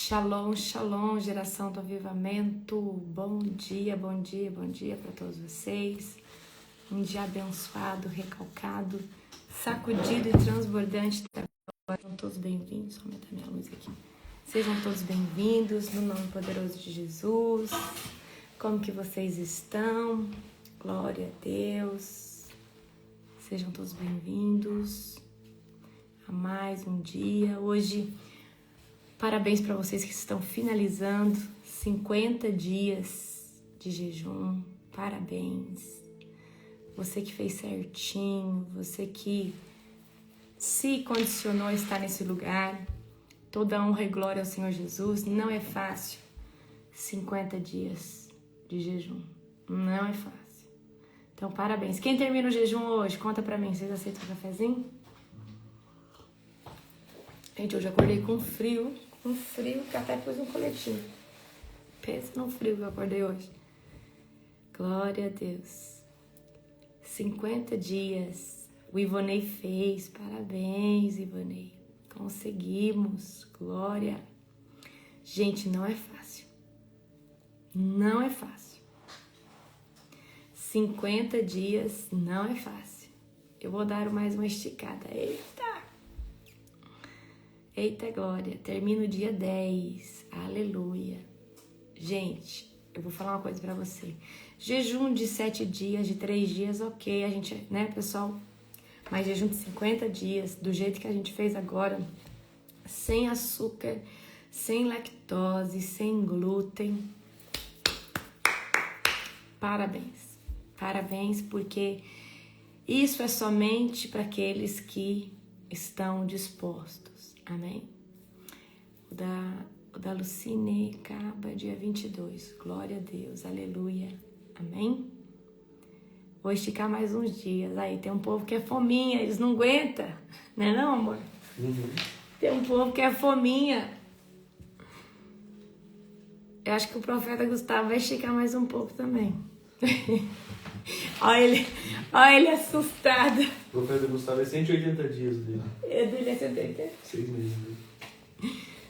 Shalom, shalom, geração do avivamento. Bom dia, bom dia, bom dia para todos vocês. Um dia abençoado, recalcado, sacudido e transbordante. Sejam todos bem-vindos. Vou aumentar minha luz aqui. Sejam todos bem-vindos no nome poderoso de Jesus. Como que vocês estão? Glória a Deus. Sejam todos bem-vindos a mais um dia. Hoje, parabéns para vocês que estão finalizando 50 dias de jejum. Parabéns. Você que fez certinho, você que se condicionou a estar nesse lugar. Toda honra e glória ao Senhor Jesus. Não é fácil 50 dias de jejum. Não é fácil. Então, parabéns. Quem termina o jejum hoje? Conta pra mim. Vocês aceitam um cafezinho? Gente, hoje eu acordei com frio, que até pus um coletinho. Pensa no frio que eu acordei hoje. Glória a Deus. 50 dias. O Ivonei fez. Parabéns, Ivonei. Conseguimos. Glória. Gente, não é fácil. Não é fácil. 50 dias não é fácil. Eu vou dar mais uma esticada. Eita glória, termina o dia 10, aleluia. Gente, eu vou falar uma coisa pra você. Jejum de 7 dias, de 3 dias, ok, a gente, né, pessoal? Mas jejum de 50 dias, do jeito que a gente fez agora, sem açúcar, sem lactose, sem glúten. Parabéns, parabéns, porque isso é somente para aqueles que estão dispostos. Amém? O da Lucine acaba dia 22. Glória a Deus. Aleluia. Amém? Vou esticar mais uns dias. Aí tem um povo que é fominha. Eles não aguentam. Não é não, amor? Uhum. Tem um povo que é fominha. Eu acho que o profeta Gustavo vai esticar mais um pouco também. Olha ele assustado. O profeta Gustavo é 180 dias dele. É dele é 180? 6 meses dele.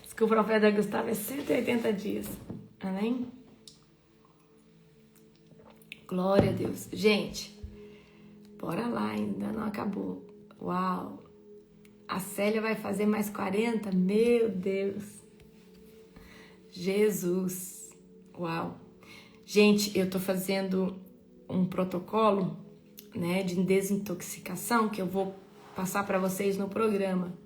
Diz que o profeta Gustavo é 180 dias. Amém? Glória a Deus. Gente, bora lá, ainda não acabou. Uau! A Célia vai fazer mais 40? Meu Deus! Jesus! Uau! Gente, eu tô fazendo um protocolo, né, de desintoxicação que eu vou passar para vocês no programa.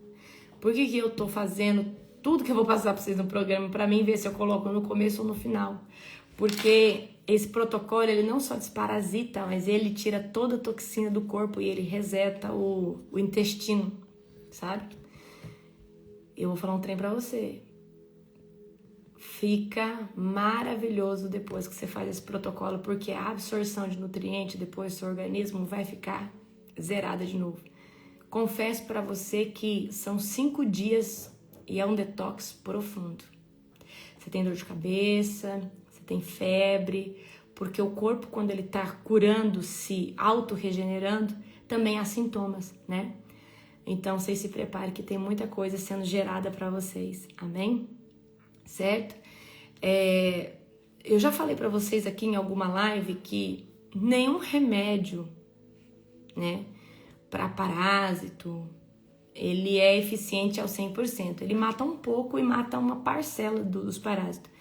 Por que eu tô fazendo tudo que eu vou passar para vocês no programa? Para mim ver se eu coloco no começo ou no final. Porque esse protocolo, ele não só desparasita, mas ele tira toda a toxina do corpo e ele reseta o intestino, sabe? Eu vou falar um trem para você. Fica maravilhoso depois que você faz esse protocolo, porque a absorção de nutriente depois do seu organismo vai ficar zerada de novo. Confesso para você que são 5 dias e é um detox profundo. Você tem dor de cabeça, você tem febre, porque o corpo, quando ele tá curando, se auto-regenerando, também há sintomas, né? Então, vocês se preparem que tem muita coisa sendo gerada para vocês, amém? Certo? Eu já falei para vocês aqui em alguma live que nenhum remédio, né, para parásito, ele é eficiente ao 100%. Ele mata um pouco e mata uma parcela dos parásitos.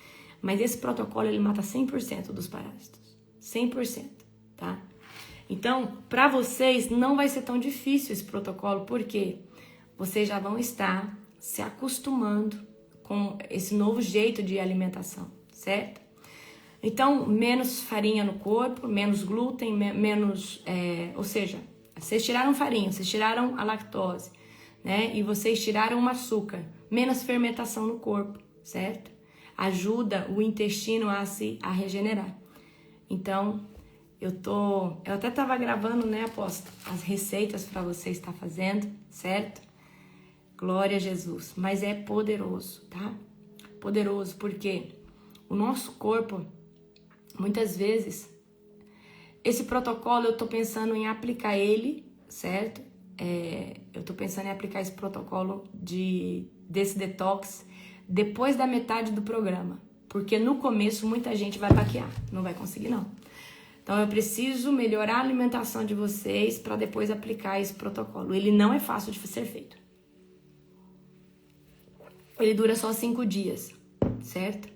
Mas esse protocolo, ele mata 100% dos parásitos. 100%, tá? Então, para vocês não vai ser tão difícil esse protocolo, porque vocês já vão estar se acostumando com esse novo jeito de alimentação, certo? Então, menos farinha no corpo, menos glúten, menos... ou seja, vocês tiraram farinha, vocês tiraram a lactose, né? E vocês tiraram o açúcar, menos fermentação no corpo, certo? Ajuda o intestino a regenerar. Então, eu até tava gravando, né, apóstolo, as receitas para você estar fazendo, certo? Glória a Jesus. Mas é poderoso, tá? Poderoso porque o nosso corpo, muitas vezes, esse protocolo eu tô pensando em aplicar ele, certo? Eu tô pensando em aplicar esse protocolo desse detox depois da metade do programa. Porque no começo muita gente vai baquear, não vai conseguir não. Então eu preciso melhorar a alimentação de vocês para depois aplicar esse protocolo. Ele não é fácil de ser feito. Ele dura só 5 dias, certo?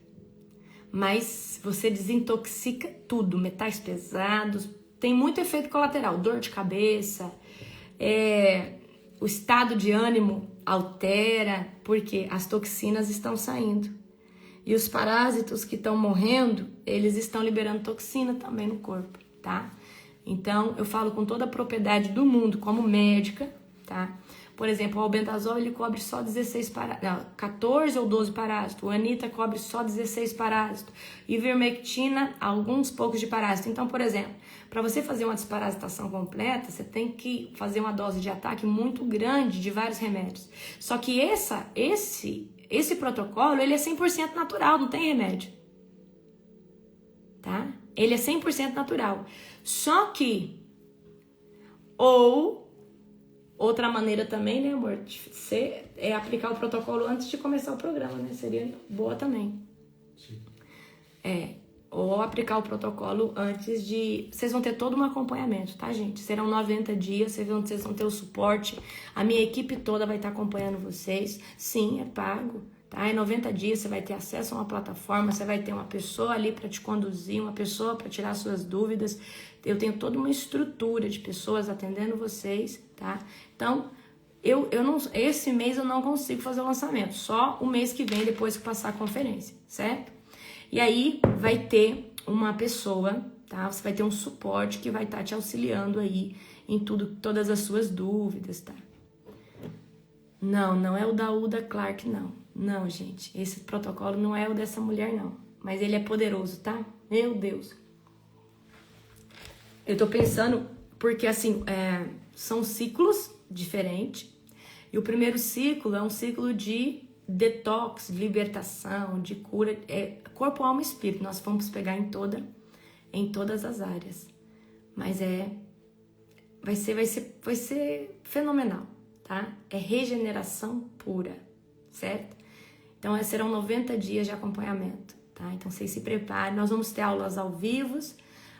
Mas você desintoxica tudo, metais pesados, tem muito efeito colateral, dor de cabeça, o estado de ânimo altera, porque as toxinas estão saindo. E os parásitos que estão morrendo, eles estão liberando toxina também no corpo, tá? Então, eu falo com toda a propriedade do mundo, como médica, tá? Por exemplo, o albendazol, ele cobre só 14 ou 12 parásitos. O Anita cobre só 16 parásitos. Ivermectina, alguns poucos de parásito. Então, por exemplo, para você fazer uma desparasitação completa, você tem que fazer uma dose de ataque muito grande de vários remédios. Só que esse protocolo, ele é 100% natural, não tem remédio. Tá? Ele é 100% natural. Só que, outra maneira também, né, amor? É aplicar o protocolo antes de começar o programa, né? Seria boa também. Sim. Ou aplicar o protocolo antes de... Vocês vão ter todo um acompanhamento, tá, gente? Serão 90 dias, vocês vão ter o suporte. A minha equipe toda vai estar acompanhando vocês. Sim, é pago, tá? Em 90 dias você vai ter acesso a uma plataforma, você vai ter uma pessoa ali para te conduzir, uma pessoa para tirar suas dúvidas. Eu tenho toda uma estrutura de pessoas atendendo vocês, tá? Então, esse mês eu não consigo fazer o lançamento. Só o mês que vem, depois que passar a conferência, certo? E aí vai ter uma pessoa, tá? Você vai ter um suporte que vai estar te auxiliando aí em todas as suas dúvidas, tá? Não é o da Uda Clark, não. Não, gente, esse protocolo não é o dessa mulher, não. Mas ele é poderoso, tá? Meu Deus. Eu tô pensando, porque assim, são ciclos diferentes. E o primeiro ciclo é um ciclo de detox, de libertação, de cura, corpo, alma e espírito. Nós vamos pegar em todas as áreas. Mas vai ser fenomenal, tá? É regeneração pura, certo? Então, serão 90 dias de acompanhamento, tá? Então, vocês se preparem. Nós vamos ter aulas ao vivo,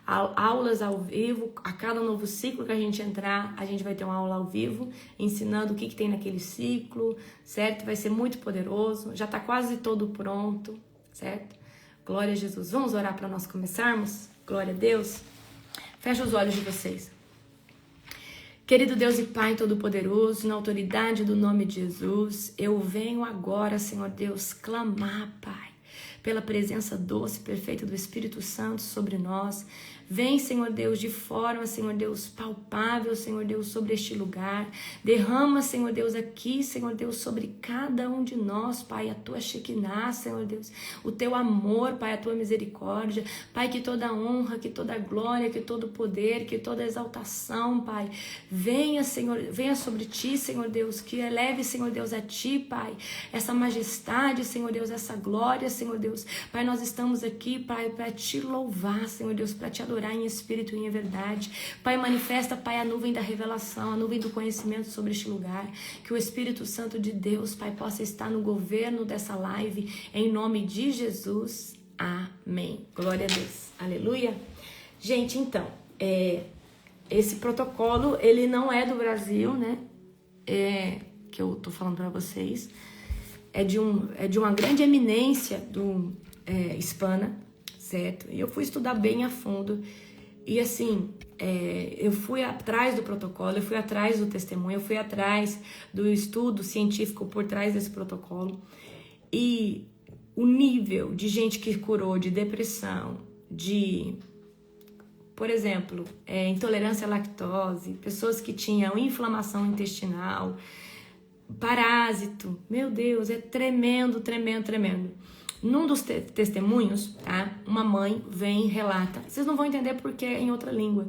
a cada novo ciclo que a gente entrar, a gente vai ter uma aula ao vivo, ensinando o que tem naquele ciclo, certo? Vai ser muito poderoso, já está quase todo pronto, certo? Glória a Jesus. Vamos orar para nós começarmos? Glória a Deus. Fecha os olhos de vocês. Querido Deus e Pai Todo-Poderoso, na autoridade do nome de Jesus, eu venho agora, Senhor Deus, clamar, Pai, pela presença doce e perfeita do Espírito Santo sobre nós. Vem, Senhor Deus, de forma, Senhor Deus, palpável, Senhor Deus, sobre este lugar. Derrama, Senhor Deus, aqui, Senhor Deus, sobre cada um de nós, Pai, a tua Shekinah, Senhor Deus, o teu amor, Pai, a tua misericórdia. Pai, que toda honra, que toda glória, que todo poder, que toda exaltação, Pai, venha, Senhor, venha sobre ti, Senhor Deus, que eleve, Senhor Deus, a ti, Pai, essa majestade, Senhor Deus, essa glória, Senhor Deus. Pai, nós estamos aqui, Pai, para te louvar, Senhor Deus, para te adorar em espírito e em verdade. Pai, manifesta, Pai, a nuvem da revelação, a nuvem do conhecimento sobre este lugar. Que o Espírito Santo de Deus, Pai, possa estar no governo dessa live, em nome de Jesus. Amém. Glória a Deus. Aleluia. Gente, então, esse protocolo, ele não é do Brasil, né? Que eu tô falando para vocês. É de uma grande eminência hispana, certo? E eu fui estudar bem a fundo. E assim, eu fui atrás do protocolo, eu fui atrás do testemunho, eu fui atrás do estudo científico por trás desse protocolo. E o nível de gente que curou de depressão, por exemplo, intolerância à lactose, pessoas que tinham inflamação intestinal, parásito, meu Deus, é tremendo, tremendo, tremendo. Num dos testemunhos, tá? Uma mãe vem e relata, vocês não vão entender porque é em outra língua.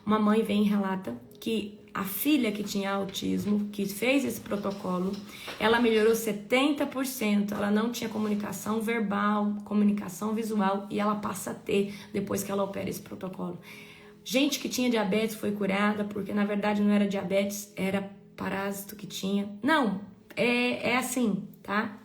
Uma mãe vem e relata que a filha que tinha autismo, que fez esse protocolo, ela melhorou 70%, ela não tinha comunicação verbal, comunicação visual, e ela passa a ter depois que ela opera esse protocolo. Gente que tinha diabetes foi curada, porque na verdade não era diabetes, era parásito que tinha. Não, é assim, tá?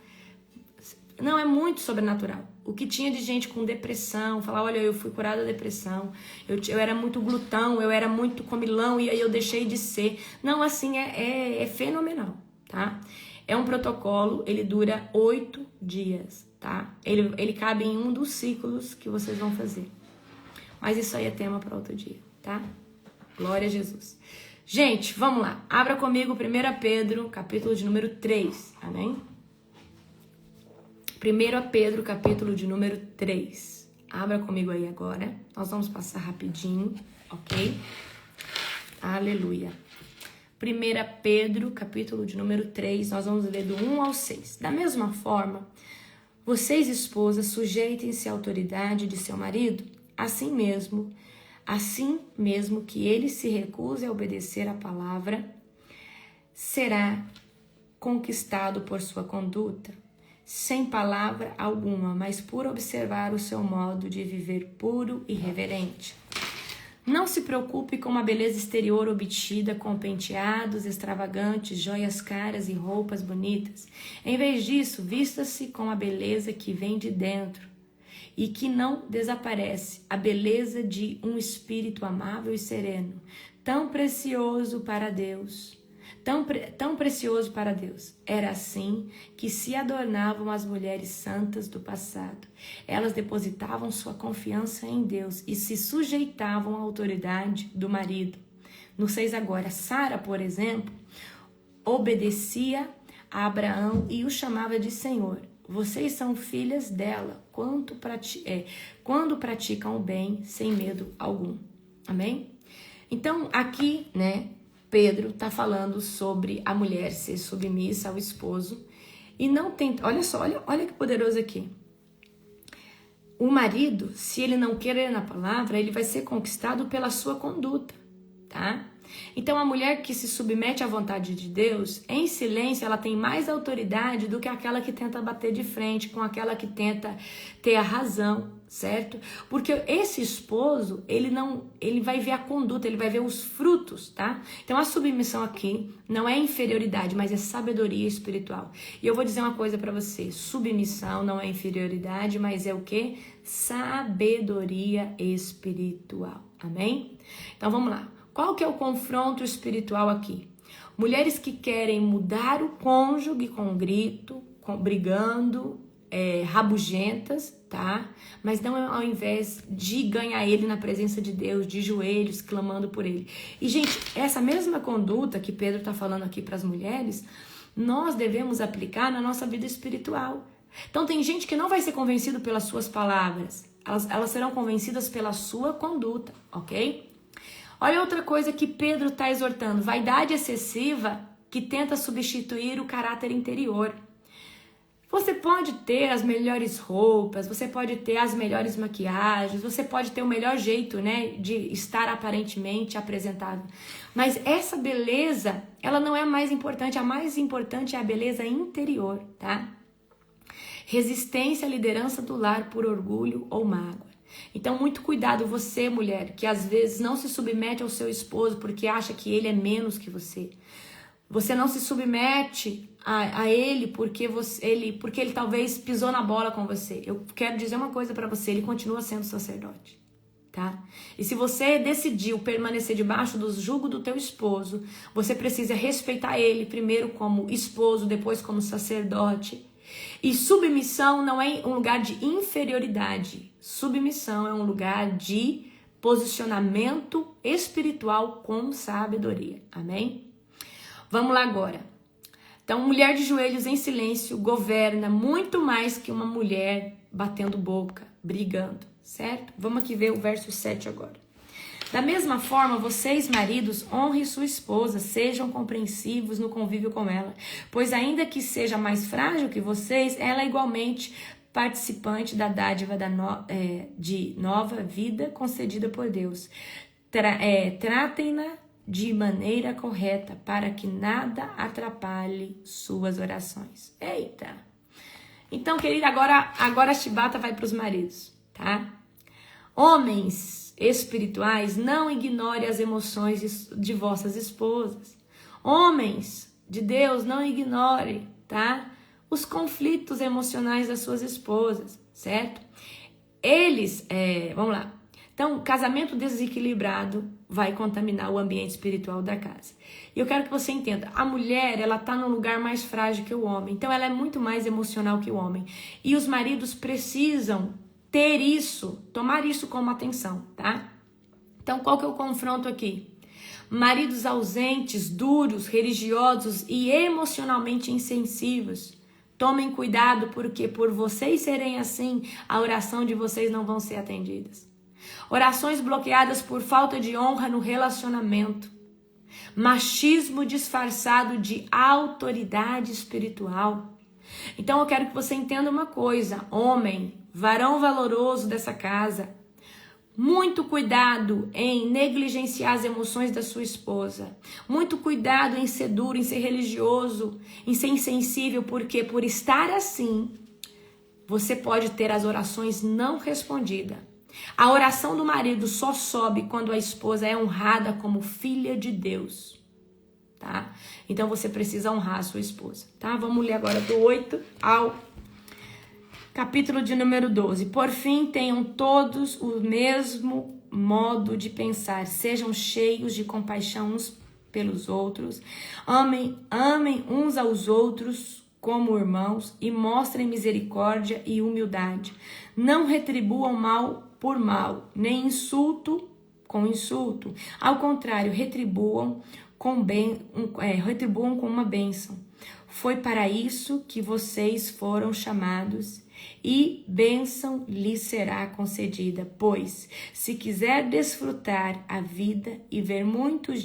Não, é muito sobrenatural. O que tinha de gente com depressão, falar, olha, eu fui curada da depressão, eu era muito glutão, eu era muito comilão e aí eu deixei de ser. Não, assim, é fenomenal, tá? É um protocolo, ele dura 8 dias, tá? Ele cabe em um dos ciclos que vocês vão fazer. Mas isso aí é tema para outro dia, tá? Glória a Jesus. Gente, vamos lá. Abra comigo 1 Pedro, capítulo de número 3, amém? 1 Pedro, capítulo de número 3. Abra comigo aí agora. Nós vamos passar rapidinho, ok? Aleluia. 1 Pedro, capítulo de número 3, nós vamos ler do 1 ao 6. Da mesma forma, vocês, esposas, sujeitem-se à autoridade de seu marido, assim mesmo que ele se recuse a obedecer à palavra, será conquistado por sua conduta, sem palavra alguma, mas por observar o seu modo de viver puro e reverente. Não se preocupe com uma beleza exterior obtida com penteados extravagantes, joias caras e roupas bonitas. Em vez disso, vista-se com a beleza que vem de dentro e que não desaparece, a beleza de um espírito amável e sereno, tão precioso para Deus. Tão precioso para Deus. Era assim que se adornavam as mulheres santas do passado. Elas depositavam sua confiança em Deus e se sujeitavam à autoridade do marido. No 6 agora, Sara, por exemplo, obedecia a Abraão e o chamava de Senhor. Vocês são filhas dela quando praticam o bem sem medo algum. Amém? Então, aqui, Pedro está falando sobre a mulher ser submissa ao esposo e não tem... Olha só, olha que poderoso aqui. O marido, se ele não querer na palavra, ele vai ser conquistado pela sua conduta, tá? Então, a mulher que se submete à vontade de Deus, em silêncio, ela tem mais autoridade do que aquela que tenta bater de frente, com aquela que tenta ter a razão, certo? Porque esse esposo, ele vai ver a conduta, ele vai ver os frutos, tá? Então, a submissão aqui não é inferioridade, mas é sabedoria espiritual. E eu vou dizer uma coisa pra você, submissão não é inferioridade, mas é o quê? Sabedoria espiritual, amém? Então, vamos lá. Qual que é o confronto espiritual aqui? Mulheres que querem mudar o cônjuge com grito, brigando, rabugentas, tá? Mas não ao invés de ganhar ele na presença de Deus, de joelhos, clamando por ele. E, gente, essa mesma conduta que Pedro está falando aqui para as mulheres, nós devemos aplicar na nossa vida espiritual. Então, tem gente que não vai ser convencido pelas suas palavras, elas serão convencidas pela sua conduta, ok? Olha outra coisa que Pedro está exortando, vaidade excessiva que tenta substituir o caráter interior. Você pode ter as melhores roupas, você pode ter as melhores maquiagens, você pode ter o melhor jeito, de estar aparentemente apresentável. Mas essa beleza, ela não é a mais importante, a mais importante é a beleza interior, tá? Resistência à liderança do lar por orgulho ou mágoa. Então, muito cuidado você, mulher, que às vezes não se submete ao seu esposo porque acha que ele é menos que você. Você não se submete a ele porque ele talvez pisou na bola com você. Eu quero dizer uma coisa para você, ele continua sendo sacerdote, tá? E se você decidiu permanecer debaixo do jugo do teu esposo, você precisa respeitar ele primeiro como esposo, depois como sacerdote. E submissão não é um lugar de inferioridade. Submissão é um lugar de posicionamento espiritual com sabedoria. Amém? Vamos lá agora. Então, mulher de joelhos em silêncio governa muito mais que uma mulher batendo boca, brigando, certo? Vamos aqui ver o verso 7 agora. Da mesma forma, vocês, maridos, honrem sua esposa, sejam compreensivos no convívio com ela, pois ainda que seja mais frágil que vocês, ela é igualmente participante da dádiva de nova vida concedida por Deus. Tratem-na de maneira correta, para que nada atrapalhe suas orações. Eita! Então, querida, agora a chibata vai para os maridos, tá? Homens espirituais, não ignore as emoções de vossas esposas. Homens de Deus, não ignore, tá? os conflitos emocionais das suas esposas, certo? Eles, vamos lá. Então, casamento desequilibrado vai contaminar o ambiente espiritual da casa. E eu quero que você entenda, a mulher, ela tá num lugar mais frágil que o homem. Então, ela é muito mais emocional que o homem. E os maridos precisam ter isso, tomar isso como atenção, tá? Então, qual que é o confronto aqui? Maridos ausentes, duros, religiosos e emocionalmente insensíveis. Tomem cuidado, porque por vocês serem assim, a oração de vocês não vão ser atendidas. Orações bloqueadas por falta de honra no relacionamento. Machismo disfarçado de autoridade espiritual. Então eu quero que você entenda uma coisa, homem, varão valoroso dessa casa, muito cuidado em negligenciar as emoções da sua esposa. Muito cuidado em ser duro, em ser religioso, em ser insensível, porque por estar assim, você pode ter as orações não respondidas. A oração do marido só sobe quando a esposa é honrada como filha de Deus, tá? Então você precisa honrar a sua esposa, tá? Vamos ler agora do 8 ao capítulo de número 12. Por fim, tenham todos o mesmo modo de pensar, sejam cheios de compaixão uns pelos outros, amem uns aos outros como irmãos e mostrem misericórdia e humildade. Não retribuam mal por mal, nem insulto com insulto. Ao contrário, retribuam com uma bênção. Foi para isso que vocês foram chamados, e bênção lhes será concedida. Pois, se quiser desfrutar a vida e ver muitos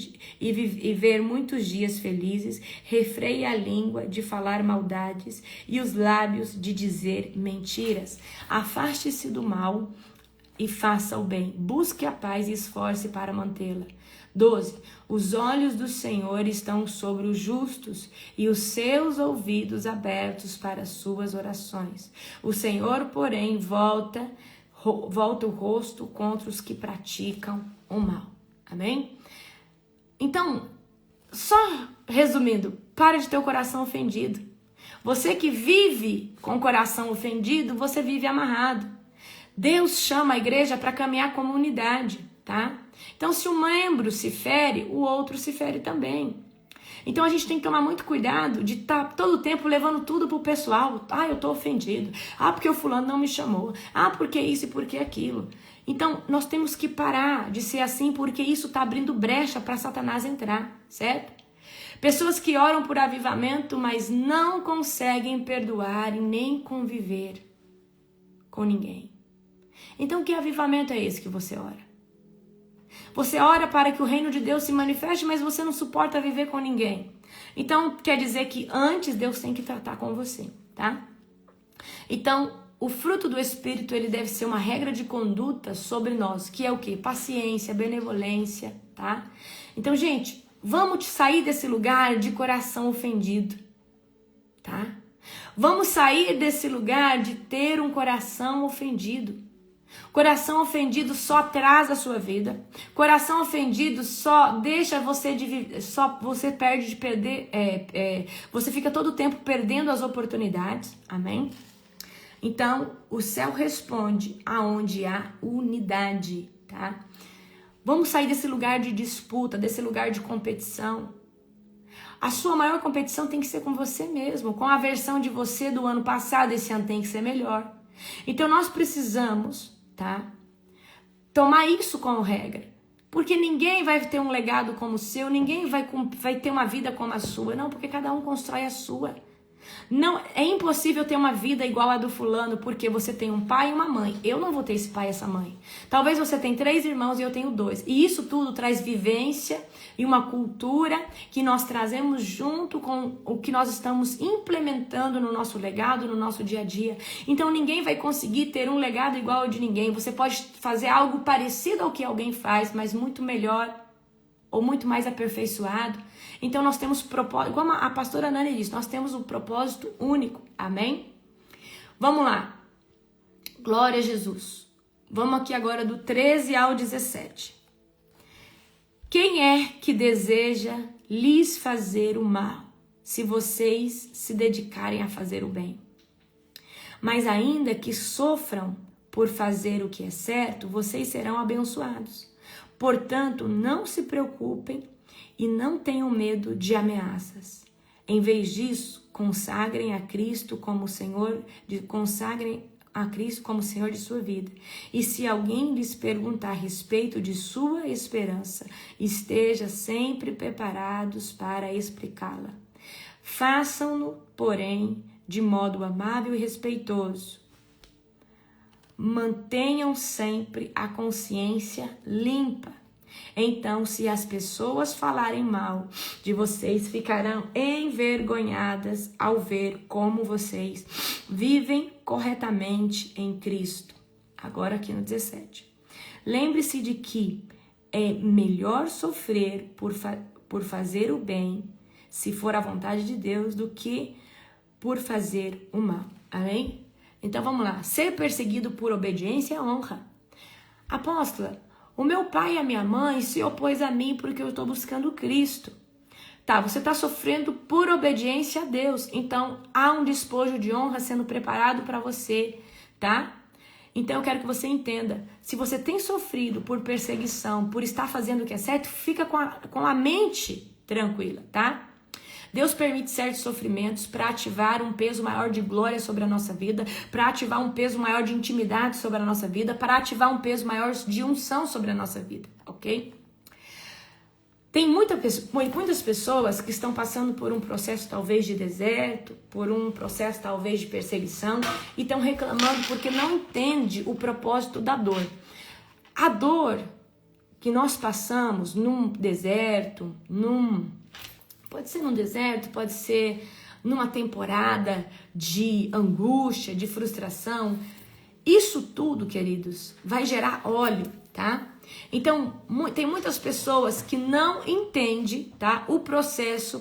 dias felizes, refreie a língua de falar maldades e os lábios de dizer mentiras. Afaste-se do mal e faça o bem. Busque a paz e esforce para mantê-la. 12. Os olhos do Senhor estão sobre os justos e os seus ouvidos abertos para as suas orações. O Senhor, porém, volta o rosto contra os que praticam o mal. Amém? Então, só resumindo, para de ter o coração ofendido. Você que vive com o coração ofendido, você vive amarrado. Deus chama a igreja para caminhar como unidade, tá? Então, se um membro se fere, o outro se fere também. Então, a gente tem que tomar muito cuidado de estar todo o tempo levando tudo pro pessoal. Ah, eu tô ofendido. Ah, porque o fulano não me chamou. Ah, porque isso e porque aquilo. Então, nós temos que parar de ser assim, porque isso tá abrindo brecha para Satanás entrar, certo? Pessoas que oram por avivamento, mas não conseguem perdoar e nem conviver com ninguém. Então, que avivamento é esse que você ora? Você ora para que o reino de Deus se manifeste, mas você não suporta viver com ninguém. Então, quer dizer que antes Deus tem que tratar com você, tá? Então, o fruto do Espírito, ele deve ser uma regra de conduta sobre nós, que é o quê? Paciência, benevolência, tá? Então, gente, vamos sair desse lugar de coração ofendido, tá? Vamos sair desse lugar de ter um coração ofendido. Coração ofendido só traz a sua vida. Coração ofendido só deixa você de viver, só você perde de perder, você fica todo o tempo perdendo as oportunidades. Amém? Então, o céu responde aonde há unidade, tá? Vamos sair desse lugar de disputa, desse lugar de competição. A sua maior competição tem que ser com você mesmo, com a versão de você do ano passado. Esse ano tem que ser melhor. Então, nós precisamos, tá? Tomar isso como regra. Porque ninguém vai ter um legado como o seu, ninguém vai ter uma vida como a sua. Não, porque cada um constrói a sua. Não, é impossível ter uma vida igual a do fulano, porque você tem um pai e uma mãe. Eu não vou ter esse pai e essa mãe. Talvez você tenha 3 irmãos e eu tenho 2. E isso tudo traz vivência e uma cultura que nós trazemos junto com o que nós estamos implementando no nosso legado, no nosso dia a dia. Então ninguém vai conseguir ter um legado igual ao de ninguém. Você pode fazer algo parecido ao que alguém faz, mas muito melhor ou muito mais aperfeiçoado. Então nós temos propósito, como a pastora Nani disse, nós temos um propósito único, amém? Vamos lá, glória a Jesus. Vamos aqui agora do 13 ao 17. Quem é que deseja lhes fazer o mal? se vocês se dedicarem a fazer o bem. Mas ainda que sofram por fazer o que é certo, vocês serão abençoados. Portanto, não se preocupem e não tenham medo de ameaças. Em vez disso, consagrem a Cristo como Senhor de sua vida. E se alguém lhes perguntar a respeito de sua esperança, esteja sempre preparados para explicá-la. Façam-no, porém, de modo amável e respeitoso. Mantenham sempre a consciência limpa. Então, se as pessoas falarem mal de vocês, ficarão envergonhadas ao ver como vocês vivem corretamente em Cristo. Agora aqui no 17. Lembre-se de que é melhor sofrer por fazer o bem, se for a vontade de Deus, do que por fazer o mal. Amém? Então vamos lá. Ser perseguido por obediência é honra. Apóstola, o meu pai e a minha mãe se opôs a mim porque eu estou buscando Cristo. Tá, você está sofrendo por obediência a Deus. Então, há um despojo de honra sendo preparado para você, tá? Então, eu quero que você entenda. Se você tem sofrido por perseguição, por estar fazendo o que é certo, fica com a mente tranquila, tá? Deus permite certos sofrimentos para ativar um peso maior de glória sobre a nossa vida, para ativar um peso maior de intimidade sobre a nossa vida, para ativar um peso maior de unção sobre a nossa vida, ok? Tem muitas pessoas que estão passando por um processo talvez de deserto, por um processo talvez de perseguição, e estão reclamando porque não entende o propósito da dor. A dor que nós passamos num deserto, pode ser num deserto, pode ser numa temporada de angústia, de frustração. Isso tudo, queridos, vai gerar óleo, tá? Então, tem muitas pessoas que não entendem, tá, o processo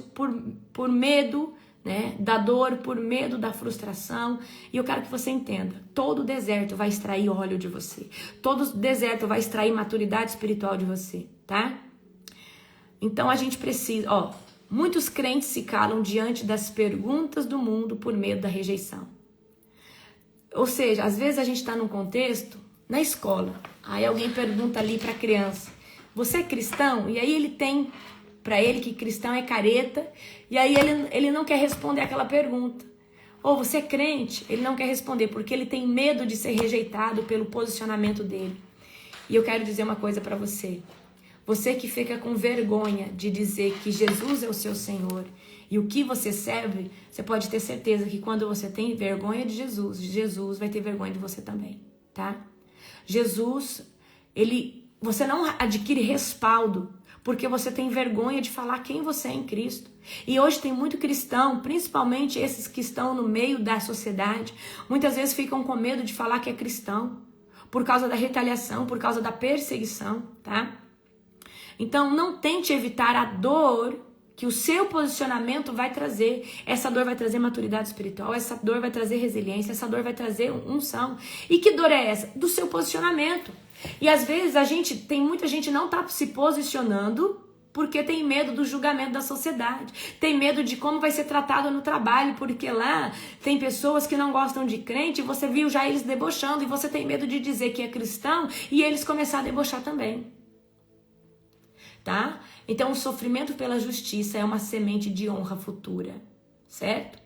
por medo, né, da dor, por medo da frustração. E eu quero que você entenda, todo deserto vai extrair óleo de você. Todo deserto vai extrair maturidade espiritual de você, tá? Então, a gente precisa, muitos crentes se calam diante das perguntas do mundo por medo da rejeição. Ou seja, às vezes a gente está num contexto, na escola, aí alguém pergunta ali para a criança, você é cristão? E aí ele tem para ele que cristão é careta, e aí ele não quer responder aquela pergunta. Ou você é crente? Ele não quer responder, porque ele tem medo de ser rejeitado pelo posicionamento dele. E eu quero dizer uma coisa para você. Você que fica com vergonha de dizer que Jesus é o seu Senhor e o que você serve, você pode ter certeza que quando você tem vergonha de Jesus, Jesus vai ter vergonha de você também, tá? Jesus, você não adquire respaldo porque você tem vergonha de falar quem você é em Cristo. E hoje tem muito cristão, principalmente esses que estão no meio da sociedade, muitas vezes ficam com medo de falar que é cristão, por causa da retaliação, por causa da perseguição, tá? Então, não tente evitar a dor que o seu posicionamento vai trazer. Essa dor vai trazer maturidade espiritual, essa dor vai trazer resiliência, essa dor vai trazer unção. E que dor é essa? Do seu posicionamento. E às vezes muita gente não está se posicionando porque tem medo do julgamento da sociedade, tem medo de como vai ser tratado no trabalho, porque lá tem pessoas que não gostam de crente, e você viu já eles debochando, e você tem medo de dizer que é cristão e eles começar a debochar também. Tá? Então, o sofrimento pela justiça é uma semente de honra futura, certo?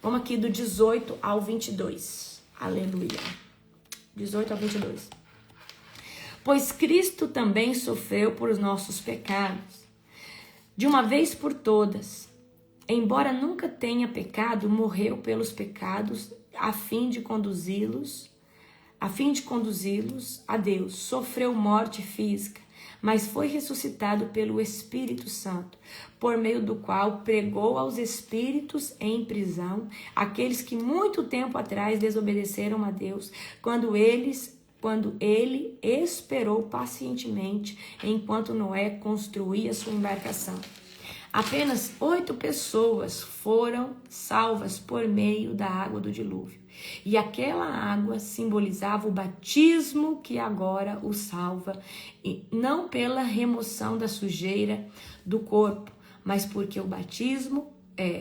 Vamos aqui do 18 ao 22. Aleluia. 18 ao 22. Pois Cristo também sofreu por os nossos pecados, de uma vez por todas. Embora nunca tenha pecado, morreu pelos pecados, a fim de conduzi-los a Deus. Sofreu morte física, mas foi ressuscitado pelo Espírito Santo, por meio do qual pregou aos espíritos em prisão, aqueles que muito tempo atrás desobedeceram a Deus, quando ele esperou pacientemente enquanto Noé construía sua embarcação. Apenas 8 pessoas foram salvas por meio da água do dilúvio. E aquela água simbolizava o batismo que agora o salva, e não pela remoção da sujeira do corpo, mas porque o batismo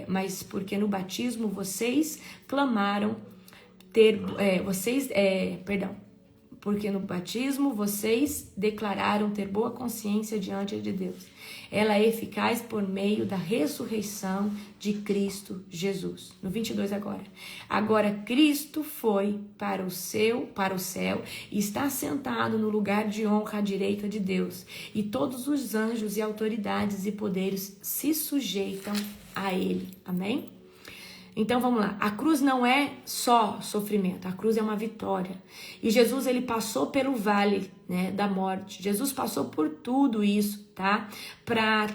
mas porque no batismo vocês clamaram ter, porque no batismo vocês declararam ter boa consciência diante de Deus. Ela é eficaz por meio da ressurreição de Cristo Jesus. No 22 agora. Agora Cristo foi para o céu e está sentado no lugar de honra à direita de Deus. E todos os anjos e autoridades e poderes se sujeitam a ele. Amém? Então vamos lá, a cruz não é só sofrimento, a cruz é uma vitória. E Jesus, ele passou pelo vale, né, da morte. Jesus passou por tudo isso, tá? Para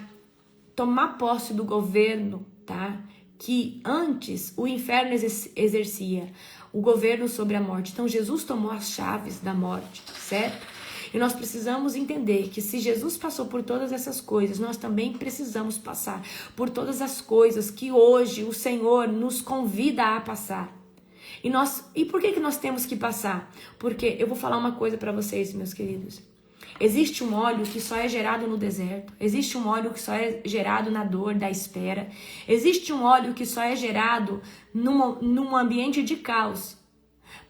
tomar posse do governo, tá? Que antes o inferno exercia o governo sobre a morte. Então Jesus tomou as chaves da morte, certo? E nós precisamos entender que se Jesus passou por todas essas coisas, nós também precisamos passar por todas as coisas que hoje o Senhor nos convida a passar. E por que nós temos que passar? Porque eu vou falar uma coisa para vocês, meus queridos. Existe um óleo que só é gerado no deserto. Existe um óleo que só é gerado na dor da espera. Existe um óleo que só é gerado num ambiente de caos.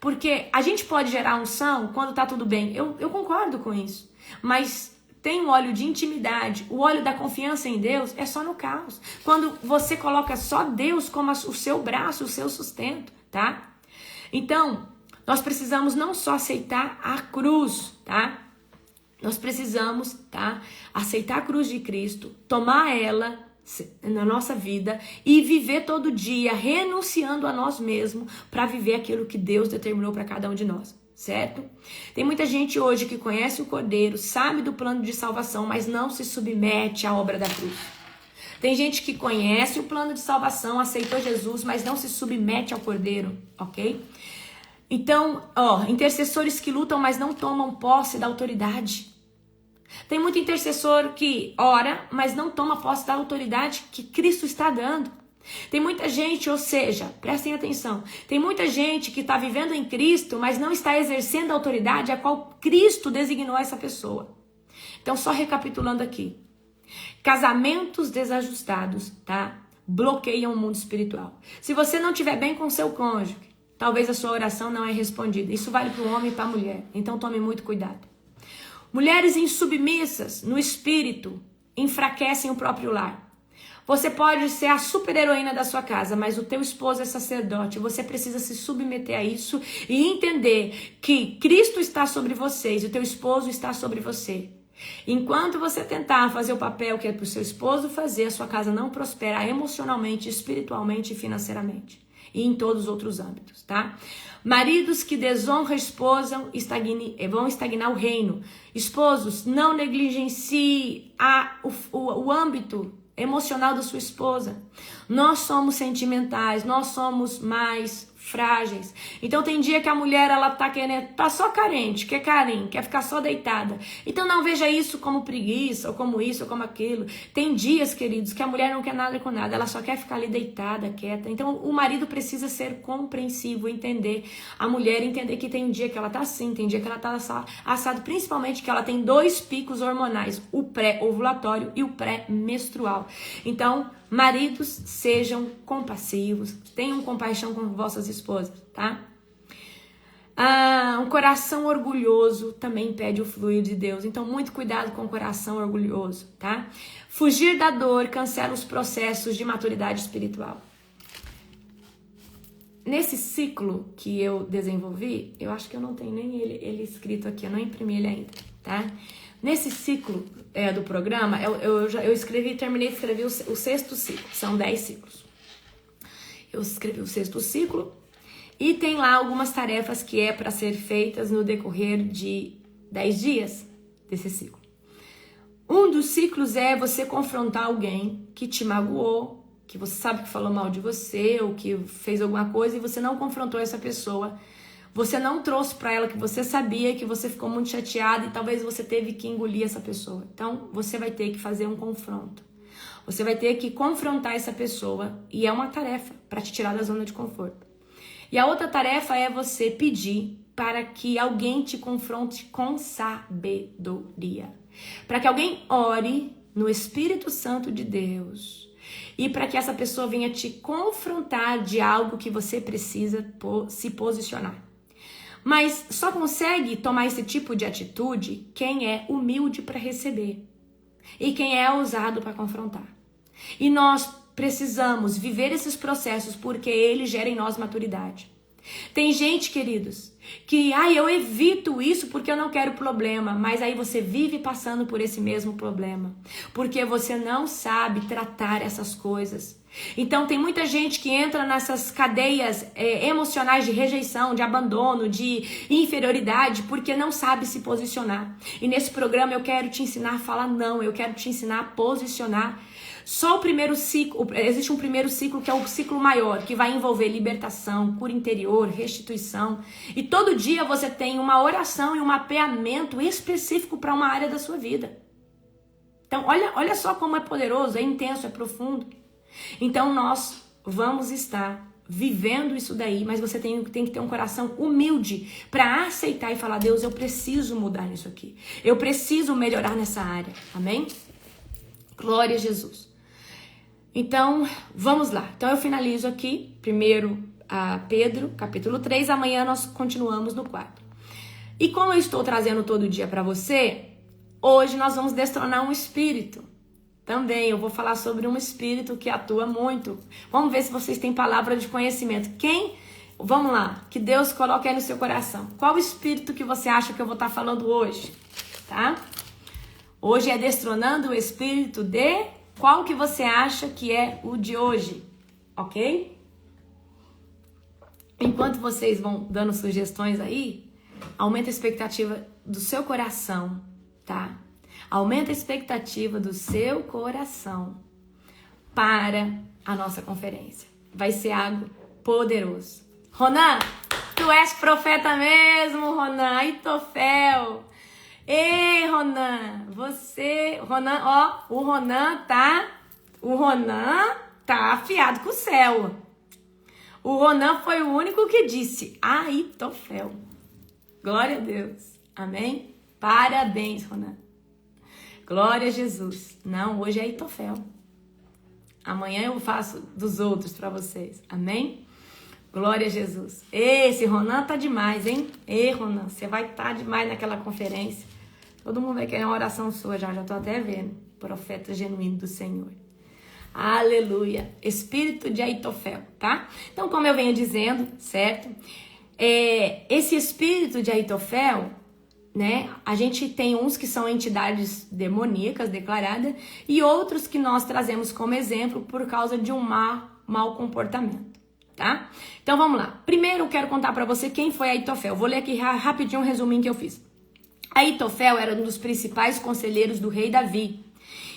Porque a gente pode gerar unção quando tá tudo bem. Eu concordo com isso. Mas tem um óleo de intimidade. O óleo da confiança em Deus é só no caos. Quando você coloca só Deus como o seu braço, o seu sustento, tá? Então, nós precisamos não só aceitar a cruz, tá? Nós precisamos, tá? Aceitar a cruz de Cristo, tomar ela na nossa vida e viver todo dia renunciando a nós mesmos para viver aquilo que Deus determinou para cada um de nós, certo? Tem muita gente hoje que conhece o Cordeiro, sabe do plano de salvação, mas não se submete à obra da cruz. Tem gente que conhece o plano de salvação, aceitou Jesus, mas não se submete ao Cordeiro, ok? Então, intercessores que lutam, mas não tomam posse da autoridade. Tem muito intercessor que ora, mas não toma posse da autoridade que Cristo está dando. Tem muita gente, ou seja, prestem atenção, tem muita gente que está vivendo em Cristo, mas não está exercendo a autoridade a qual Cristo designou essa pessoa. Então, só recapitulando aqui. Casamentos desajustados, tá? Bloqueiam o mundo espiritual. Se você não estiver bem com seu cônjuge, talvez a sua oração não é respondida. Isso vale para o homem e para a mulher. Então, tome muito cuidado. Mulheres insubmissas no espírito enfraquecem o próprio lar. Você pode ser a super heroína da sua casa, mas o teu esposo é sacerdote. Você precisa se submeter a isso e entender que Cristo está sobre vocês e o teu esposo está sobre você. Enquanto você tentar fazer o papel que é para o seu esposo fazer, a sua casa não prospera emocionalmente, espiritualmente e financeiramente. E em todos os outros âmbitos, tá? Maridos que desonram a esposa vão estagnar o reino. Esposos, não negligencie o âmbito emocional da sua esposa. Nós somos sentimentais, nós somos mais frágeis. Então tem dia que a mulher, ela tá só carente, quer carinho, quer ficar só deitada. Então não veja isso como preguiça, ou como isso, ou como aquilo. Tem dias, queridos, que a mulher não quer nada com nada, ela só quer ficar ali deitada, quieta. Então o marido precisa ser compreensivo, entender. A mulher entender que tem dia que ela tá assim, tem dia que ela tá assado, principalmente que ela tem 2 picos hormonais, o pré-ovulatório e o pré-menstrual. Então, maridos, sejam compassivos, tenham compaixão com vossas esposas, tá? Um coração orgulhoso também impede o fluir de Deus, então muito cuidado com o coração orgulhoso, tá? Fugir da dor cancela os processos de maturidade espiritual. Nesse ciclo que eu desenvolvi, eu acho que eu não tenho nem ele escrito aqui, eu não imprimi ele ainda, tá? Nesse ciclo do programa, eu terminei de escrever o 6º ciclo, são 10 ciclos. Eu escrevi o 6º ciclo e tem lá algumas tarefas que é para ser feitas no decorrer de 10 dias desse ciclo. Um dos ciclos é você confrontar alguém que te magoou, que você sabe que falou mal de você ou que fez alguma coisa e você não confrontou essa pessoa. Você não trouxe para ela que você sabia, que você ficou muito chateado e talvez você teve que engolir essa pessoa. Então, você vai ter que fazer um confronto. Você vai ter que confrontar essa pessoa e é uma tarefa para te tirar da zona de conforto. E a outra tarefa é você pedir para que alguém te confronte com sabedoria. Para que alguém ore no Espírito Santo de Deus e para que essa pessoa venha te confrontar de algo que você precisa se posicionar. Mas só consegue tomar esse tipo de atitude quem é humilde para receber e quem é ousado para confrontar. E nós precisamos viver esses processos porque eles geram em nós maturidade. Tem gente, queridos, que eu evito isso porque eu não quero problema, mas aí você vive passando por esse mesmo problema, porque você não sabe tratar essas coisas. Então tem muita gente que entra nessas cadeias emocionais de rejeição, de abandono, de inferioridade, porque não sabe se posicionar. E nesse programa eu quero te ensinar a falar não, eu quero te ensinar a posicionar. Só o primeiro ciclo, existe um primeiro ciclo que é o ciclo maior, que vai envolver libertação, cura interior, restituição. E todo dia você tem uma oração e um mapeamento específico para uma área da sua vida. Então olha só como é poderoso, é intenso, é profundo. Então nós vamos estar vivendo isso daí, mas você tem que ter um coração humilde para aceitar e falar: Deus, eu preciso mudar nisso aqui. Eu preciso melhorar nessa área. Amém? Glória a Jesus. Então, vamos lá. Então eu finalizo aqui, primeiro a Pedro, capítulo 3, amanhã nós continuamos no 4. E como eu estou trazendo todo dia para você, hoje nós vamos destronar um espírito. Também eu vou falar sobre um espírito que atua muito. Vamos ver se vocês têm palavra de conhecimento. Vamos lá, que Deus coloque aí no seu coração. Qual espírito que você acha que eu vou estar falando hoje? Tá? Hoje é destronando o espírito de... Qual que você acha que é o de hoje? Ok? Enquanto vocês vão dando sugestões aí, aumenta a expectativa do seu coração, tá? Aumenta a expectativa do seu coração para a nossa conferência. Vai ser algo poderoso. Ronan, tu és profeta mesmo, Ronan. Aitofel. Ei, Ronan, o Ronan tá afiado com o céu. O Ronan foi o único que disse Aitofel. Glória a Deus. Amém? Parabéns, Ronan. Glória a Jesus. Não, hoje é Aitofel. Amanhã eu faço dos outros para vocês. Amém? Glória a Jesus. Esse Ronan tá demais, hein? Ei, Ronan, você vai estar demais naquela conferência. Todo mundo vai querer uma oração sua, já tô até vendo. Profeta genuíno do Senhor. Aleluia. Espírito de Aitofel, tá? Então, como eu venho dizendo, certo? Esse espírito de Aitofel, né? A gente tem uns que são entidades demoníacas declaradas e outros que nós trazemos como exemplo por causa de um mau comportamento. Tá? Então vamos lá. Primeiro eu quero contar para você quem foi Aitofel. Vou ler aqui rapidinho um resuminho que eu fiz. Aitofel era um dos principais conselheiros do rei Davi.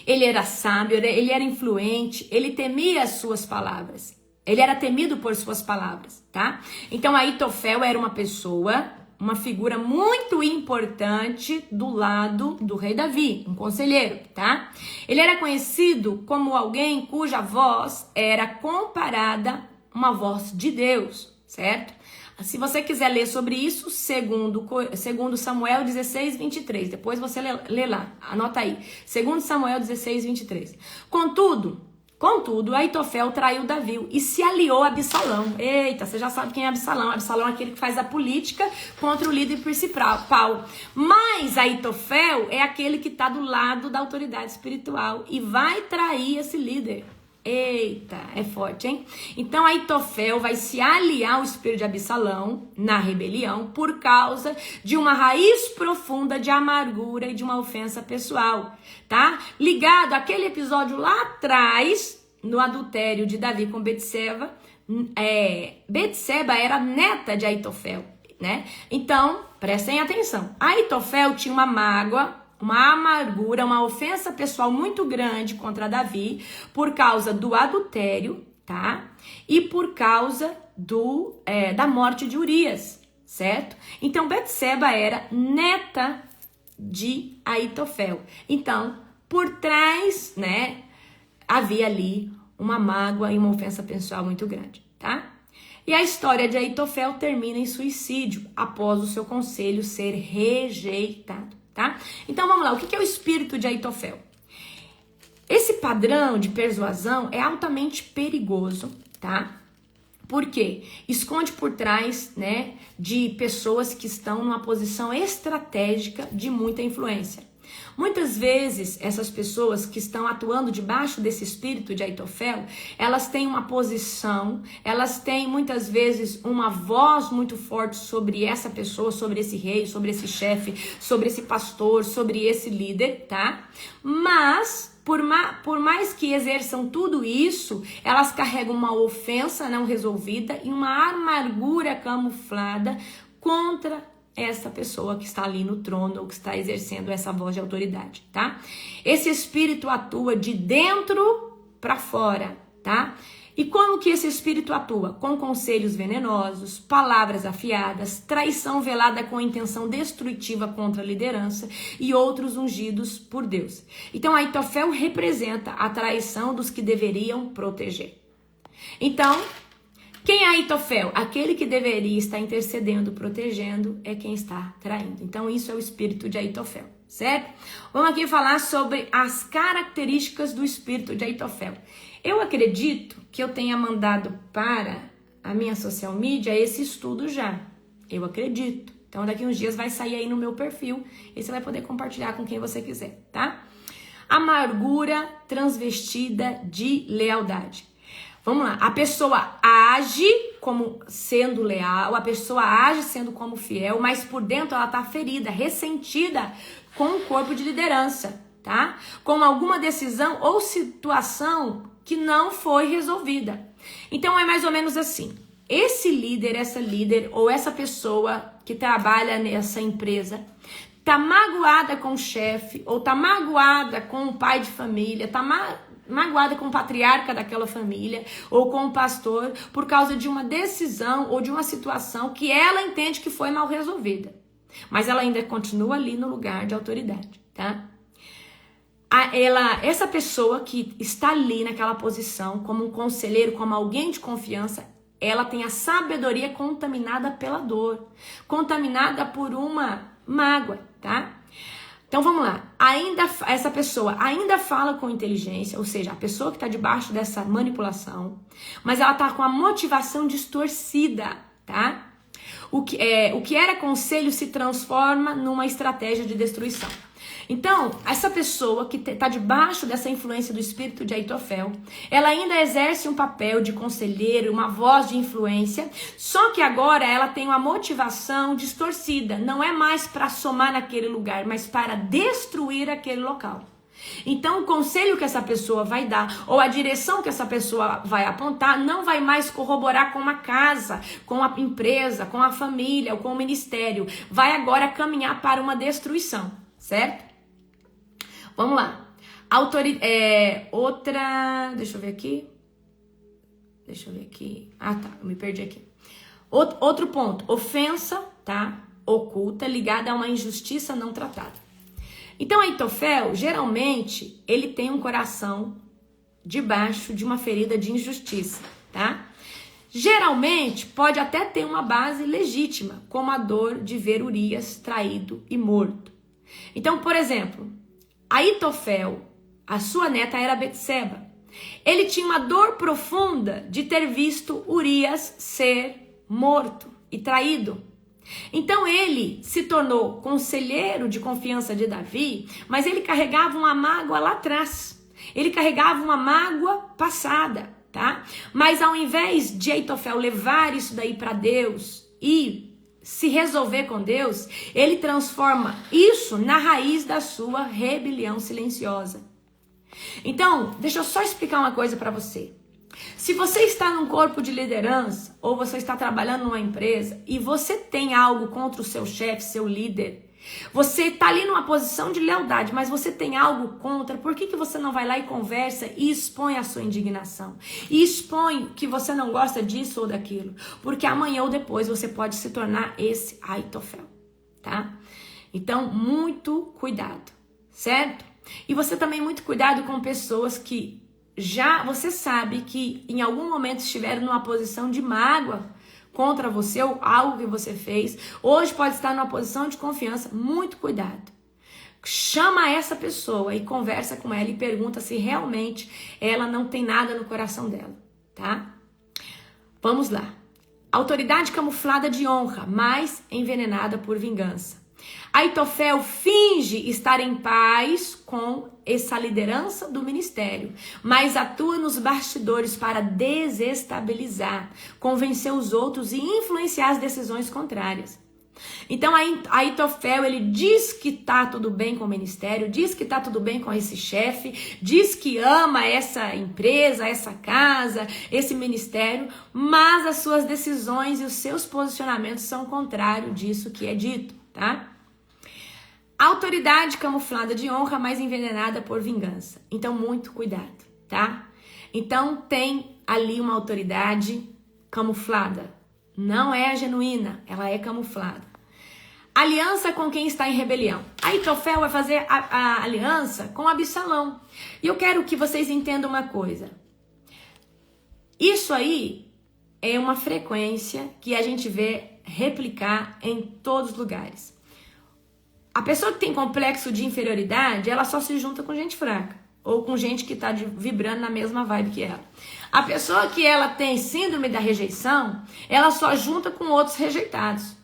Ele era sábio, ele era influente, ele temia as suas palavras. Ele era temido por suas palavras, tá? Então Aitofel era uma pessoa, uma figura muito importante do lado do rei Davi, um conselheiro, tá? Ele era conhecido como alguém cuja voz era comparada uma voz de Deus, certo? Se você quiser ler sobre isso, segundo Samuel 16, 23. Depois você lê lá, anota aí. Segundo Samuel 16, 23. Contudo, Aitofel traiu Davi e se aliou a Absalão. Eita, você já sabe quem é Absalão. Absalão é aquele que faz a política contra o líder principal. Mas Aitofel é aquele que está do lado da autoridade espiritual e vai trair esse líder. Eita, é forte, hein? Então Aitofel vai se aliar ao espírito de Absalão na rebelião por causa de uma raiz profunda de amargura e de uma ofensa pessoal, tá? Ligado àquele episódio lá atrás, no adultério de Davi com Betseba. Betseba era neta de Aitofel, né? Então, prestem atenção. Aitofel tinha uma mágoa, uma amargura, uma ofensa pessoal muito grande contra Davi por causa do adultério, tá? E por causa da morte de Urias, certo? Então, Betseba era neta de Aitofel. Então, por trás, né, havia ali uma mágoa e uma ofensa pessoal muito grande, tá? E a história de Aitofel termina em suicídio após o seu conselho ser rejeitado. Tá? Então vamos lá, o que é o espírito de Aitofel? Esse padrão de persuasão é altamente perigoso, tá? Por quê? Esconde por trás, né, de pessoas que estão numa posição estratégica de muita influência. Muitas vezes, essas pessoas que estão atuando debaixo desse espírito de Aitofel, elas têm uma posição, elas têm muitas vezes uma voz muito forte sobre essa pessoa, sobre esse rei, sobre esse chefe, sobre esse pastor, sobre esse líder, tá? Mas por mais que exerçam tudo isso, elas carregam uma ofensa não resolvida e uma amargura camuflada contra essa pessoa que está ali no trono ou que está exercendo essa voz de autoridade, tá? Esse espírito atua de dentro para fora, tá? E como que esse espírito atua? Com conselhos venenosos, palavras afiadas, traição velada com intenção destrutiva contra a liderança e outros ungidos por Deus. Então, Aitofel representa a traição dos que deveriam proteger. Então, quem é Aitofel? Aquele que deveria estar intercedendo, protegendo, é quem está traindo. Então, isso é o espírito de Aitofel, certo? Vamos aqui falar sobre as características do espírito de Aitofel. Eu acredito que eu tenha mandado para a minha social media esse estudo já. Eu acredito. Então, daqui uns dias vai sair aí no meu perfil e você vai poder compartilhar com quem você quiser, tá? Amargura transvestida de lealdade. Vamos lá, a pessoa age como sendo leal, a pessoa age sendo como fiel, mas por dentro ela tá ferida, ressentida com o corpo de liderança, tá? Com alguma decisão ou situação que não foi resolvida. Então é mais ou menos assim, esse líder, essa líder ou essa pessoa que trabalha nessa empresa tá magoada com o chefe ou tá magoada com o pai de família, tá magoada com o patriarca daquela família ou com o pastor por causa de uma decisão ou de uma situação que ela entende que foi mal resolvida. Mas ela ainda continua ali no lugar de autoridade, tá? Essa pessoa que está ali naquela posição como um conselheiro, como alguém de confiança, ela tem a sabedoria contaminada pela dor, contaminada por uma mágoa, tá? Então vamos lá, essa pessoa ainda fala com inteligência, ou seja, a pessoa que está debaixo dessa manipulação, mas ela está com a motivação distorcida, tá? O que era conselho se transforma numa estratégia de destruição. Então, essa pessoa que está debaixo dessa influência do espírito de Aitofel, ela ainda exerce um papel de conselheiro, uma voz de influência, só que agora ela tem uma motivação distorcida, não é mais para somar naquele lugar, mas para destruir aquele local. Então, o conselho que essa pessoa vai dar, ou a direção que essa pessoa vai apontar, não vai mais corroborar com a casa, com a empresa, com a família, ou com o ministério. Vai agora caminhar para uma destruição, certo? Vamos lá. Deixa eu ver aqui. Ah, tá. Eu me perdi aqui. Outro ponto. Ofensa, tá? Oculta, ligada a uma injustiça não tratada. Então, Aitofel, geralmente, ele tem um coração debaixo de uma ferida de injustiça, tá? Geralmente, pode até ter uma base legítima, como a dor de ver Urias traído e morto. Então, por exemplo, Aitofel, a sua neta era Betseba. Ele tinha uma dor profunda de ter visto Urias ser morto e traído. Então ele se tornou conselheiro de confiança de Davi, mas ele carregava uma mágoa lá atrás. Ele carregava uma mágoa passada, tá? Mas ao invés de Aitofel levar isso daí para Deus e se resolver com Deus, ele transforma isso na raiz da sua rebelião silenciosa. Então, deixa eu só explicar uma coisa para você. Se você está num corpo de liderança ou você está trabalhando numa empresa e você tem algo contra o seu chefe, seu líder, você está ali numa posição de lealdade, mas você tem algo contra, por que você não vai lá e conversa e expõe a sua indignação? E expõe que você não gosta disso ou daquilo, porque amanhã ou depois você pode se tornar esse Aitofel, tá? Então, muito cuidado, certo? E você também muito cuidado com pessoas que já você sabe que em algum momento estiveram numa posição de mágoa contra você ou algo que você fez. Hoje pode estar numa posição de confiança. Muito cuidado. chama essa pessoa e conversa com ela e pergunta se realmente ela não tem nada no coração dela, tá? Vamos lá. Autoridade camuflada de honra, mas envenenada por vingança. Aitofel finge estar em paz com essa liderança do ministério, mas atua nos bastidores para desestabilizar, convencer os outros e influenciar as decisões contrárias. Então Aitofel, ele diz que tá tudo bem com o ministério, diz que tá tudo bem com esse chefe, diz que ama essa empresa, essa casa, esse ministério, mas as suas decisões e os seus posicionamentos são contrários disso que é dito, tá? Autoridade camuflada de honra, mas envenenada por vingança. Então, muito cuidado, tá? Então, tem ali uma autoridade camuflada. Não é a genuína, ela é camuflada. Aliança com quem está em rebelião. Aitofel vai fazer a aliança com Absalão. E eu quero que vocês entendam uma coisa. Isso aí é uma frequência que a gente vê replicar em todos os lugares. A pessoa que tem complexo de inferioridade, ela só se junta com gente fraca. Ou com gente que está vibrando na mesma vibe que ela. A pessoa que ela tem síndrome da rejeição, ela só junta com outros rejeitados.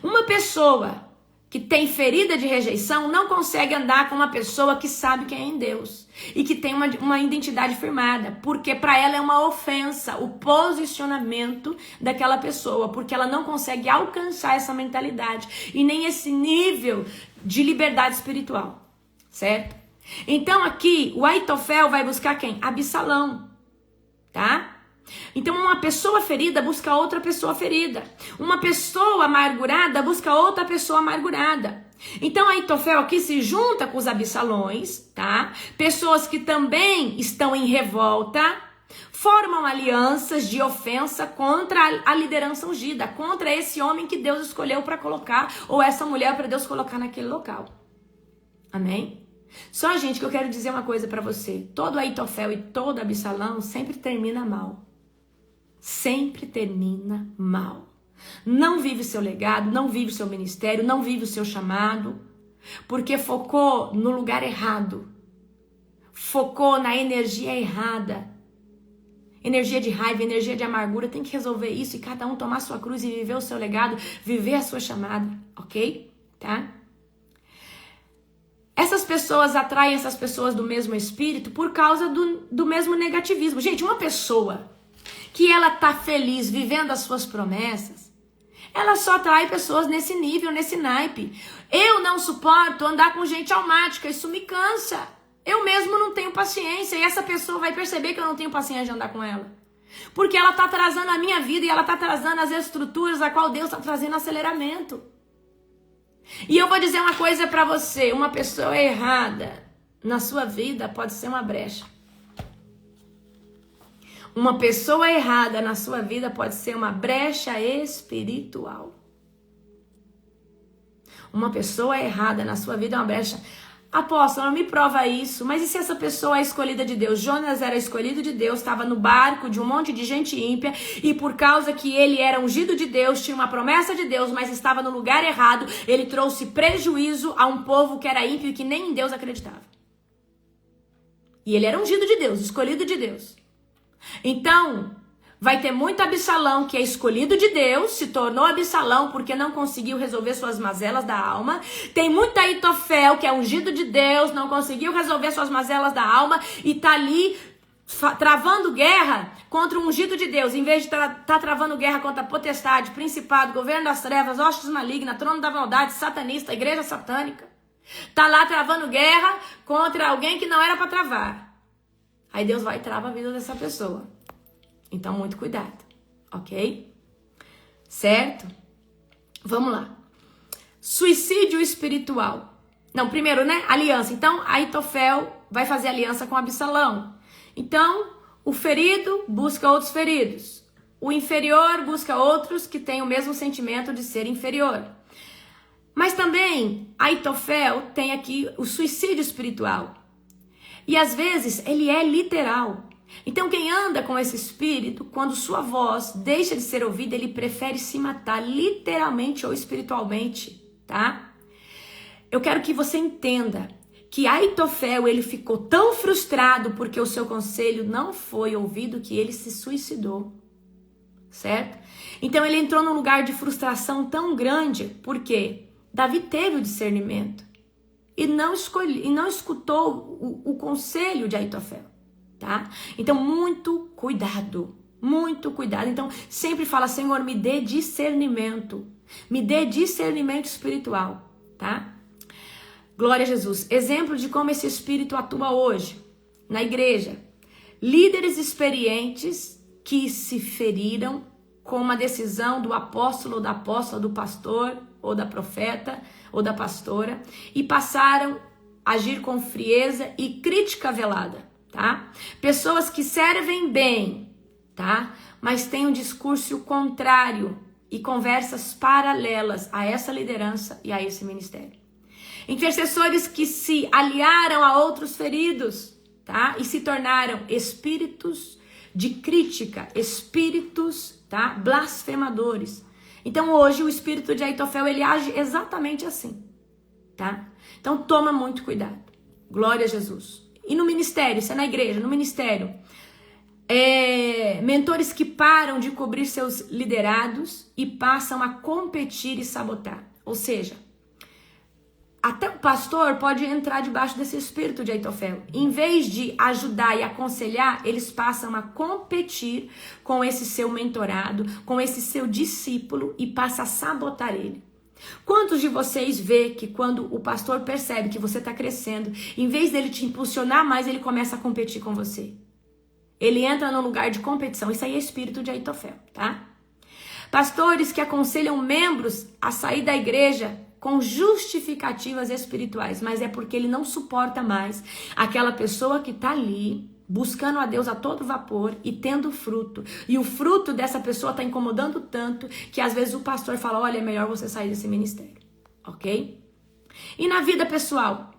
Uma pessoa que tem ferida de rejeição não consegue andar com uma pessoa que sabe quem é em Deus. E que tem uma identidade firmada. Porque para ela é uma ofensa o posicionamento daquela pessoa. Porque ela não consegue alcançar essa mentalidade. E nem esse nível de liberdade espiritual. Certo? Então aqui o Aitofel vai buscar quem? Absalão, tá? Então uma pessoa ferida busca outra pessoa ferida. Uma pessoa amargurada busca outra pessoa amargurada. Então Aitofel aqui se junta com os Absalões, tá? Pessoas que também estão em revolta, formam alianças de ofensa contra a liderança ungida, contra esse homem que Deus escolheu para colocar, ou essa mulher para Deus colocar naquele local. Amém? Só, gente, que eu quero dizer uma coisa pra você. Todo Aitofel e todo Absalão sempre termina mal. Sempre termina mal. Não vive o seu legado, não vive o seu ministério, não vive o seu chamado, porque focou no lugar errado. Focou na energia errada. Energia de raiva, energia de amargura, tem que resolver isso e cada um tomar sua cruz e viver o seu legado, viver a sua chamada, ok? Tá? Essas pessoas atraem essas pessoas do mesmo espírito por causa do mesmo negativismo. Gente, uma pessoa que ela tá feliz vivendo as suas promessas, ela só atrai pessoas nesse nível, nesse naipe. Eu não suporto andar com gente almática, isso me cansa. Eu mesmo não tenho paciência e essa pessoa vai perceber que eu não tenho paciência de andar com ela. Porque ela tá atrasando a minha vida e ela tá atrasando as estruturas a qual Deus tá trazendo aceleramento. E eu vou dizer uma coisa pra você, uma pessoa errada na sua vida pode ser uma brecha. Uma pessoa errada na sua vida pode ser uma brecha espiritual. Uma pessoa errada na sua vida é uma brecha. Apóstolo, me prova isso, mas e se essa pessoa é escolhida de Deus? Jonas era escolhido de Deus, estava no barco de um monte de gente ímpia e por causa que ele era ungido de Deus, tinha uma promessa de Deus, mas estava no lugar errado, ele trouxe prejuízo a um povo que era ímpio e que nem em Deus acreditava. E ele era ungido de Deus, escolhido de Deus. Então, vai ter muito Absalão que é escolhido de Deus, se tornou Absalão porque não conseguiu resolver suas mazelas da alma. Tem muito Aitofel que é ungido de Deus, não conseguiu resolver suas mazelas da alma e tá ali travando guerra contra o ungido de Deus. Em vez de tá travando guerra contra a potestade, principado, governo das trevas, hostes malignas, trono da maldade, satanista, igreja satânica. Tá lá travando guerra contra alguém que não era para travar. Aí Deus vai e trava a vida dessa pessoa. Então, muito cuidado, ok? Certo? Vamos lá. Suicídio espiritual. Não, primeiro, né? Aliança. Então, Aitofel vai fazer aliança com Absalão. Então, o ferido busca outros feridos. O inferior busca outros que têm o mesmo sentimento de ser inferior. Mas também, Aitofel tem aqui o suicídio espiritual. E às vezes, ele é literal. Então quem anda com esse espírito, quando sua voz deixa de ser ouvida, ele prefere se matar literalmente ou espiritualmente, tá? eu quero que você entenda que Aitofel, ele ficou tão frustrado porque o seu conselho não foi ouvido que ele se suicidou, certo? Então ele entrou num lugar de frustração tão grande porque Davi teve o discernimento e não escutou o conselho de Aitofel, tá? Então muito cuidado. Muito cuidado. Então, sempre fala, Senhor, me dê discernimento. Me dê discernimento espiritual, tá? Glória a Jesus. Exemplo de como esse espírito atua hoje na igreja. Líderes experientes que se feriram com uma decisão do apóstolo ou da apóstola, do pastor ou da profeta ou da pastora e passaram a agir com frieza e crítica velada, tá? Pessoas que servem bem, tá? Mas tem um discurso contrário e conversas paralelas a essa liderança e a esse ministério. Intercessores que se aliaram a outros feridos, tá? E se tornaram espíritos de crítica, espíritos, tá? Blasfemadores. Então hoje o espírito de Aitofel, ele age exatamente assim, tá? Então toma muito cuidado. Glória a Jesus. E no ministério, isso é na igreja, no ministério, mentores que param de cobrir seus liderados e passam a competir e sabotar. Ou seja, até o pastor pode entrar debaixo desse espírito de Aitofel. Em vez de ajudar e aconselhar, eles passam a competir com esse seu mentorado, com esse seu discípulo e passa a sabotar ele. Quantos de vocês vê que quando o pastor percebe que você está crescendo, em vez dele te impulsionar mais, ele começa a competir com você? Ele entra num lugar de competição. Isso aí é espírito de Aitofel, tá? Pastores que aconselham membros a sair da igreja com justificativas espirituais, mas é porque ele não suporta mais aquela pessoa que tá ali buscando a Deus a todo vapor e tendo fruto. E o fruto dessa pessoa tá incomodando tanto que às vezes o pastor fala, olha, é melhor você sair desse ministério, ok? E na vida pessoal,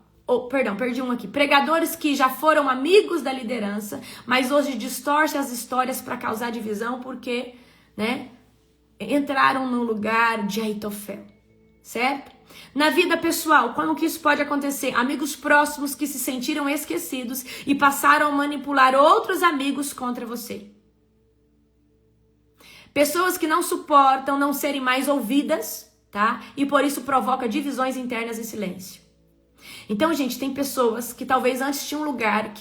perdi um aqui. Pregadores que já foram amigos da liderança, mas hoje distorcem as histórias para causar divisão porque, né, entraram no lugar de Aitofel, certo? Na vida pessoal, como que isso pode acontecer? Amigos próximos que se sentiram esquecidos e passaram a manipular outros amigos contra você. Pessoas que não suportam não serem mais ouvidas, tá? E por isso provoca divisões internas e silêncio. Então, gente, tem pessoas que talvez antes tinham um lugar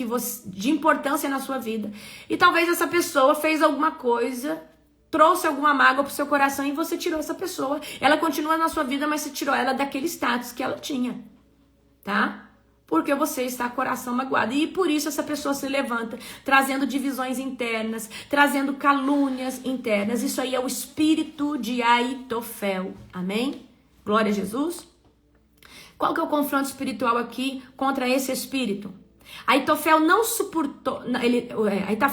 de importância na sua vida e talvez essa pessoa fez alguma coisa, trouxe alguma mágoa pro seu coração e você tirou essa pessoa. Ela continua na sua vida, mas você tirou ela daquele status que ela tinha, tá? Porque você está com o coração magoado. E por isso essa pessoa se levanta, trazendo divisões internas, trazendo calúnias internas. Isso aí é o espírito de Aitofel. Amém? Glória a Jesus. Qual que é o confronto espiritual aqui contra esse espírito? Aitofel não suportou,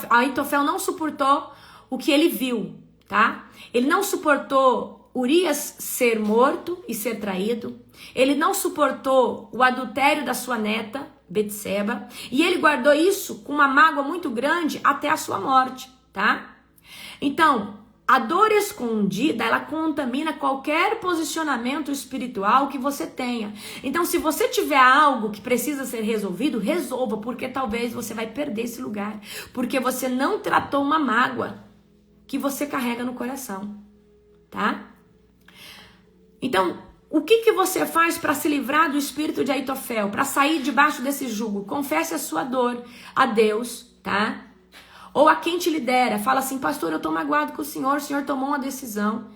Aitofel não suportou o que ele viu, tá? Ele não suportou Urias ser morto e ser traído. Ele não suportou o adultério da sua neta, Betseba. E ele guardou isso com uma mágoa muito grande até a sua morte, tá? Então, a dor escondida, ela contamina qualquer posicionamento espiritual que você tenha. Então, se você tiver algo que precisa ser resolvido, resolva, porque talvez você vai perder esse lugar. Porque você não tratou uma mágoa que você carrega no coração, tá? Então, o que você faz para se livrar do espírito de Aitofel, para sair debaixo desse jugo? Confesse a sua dor a Deus, tá? Ou a quem te lidera, fala assim, pastor, eu tô magoado com o senhor tomou uma decisão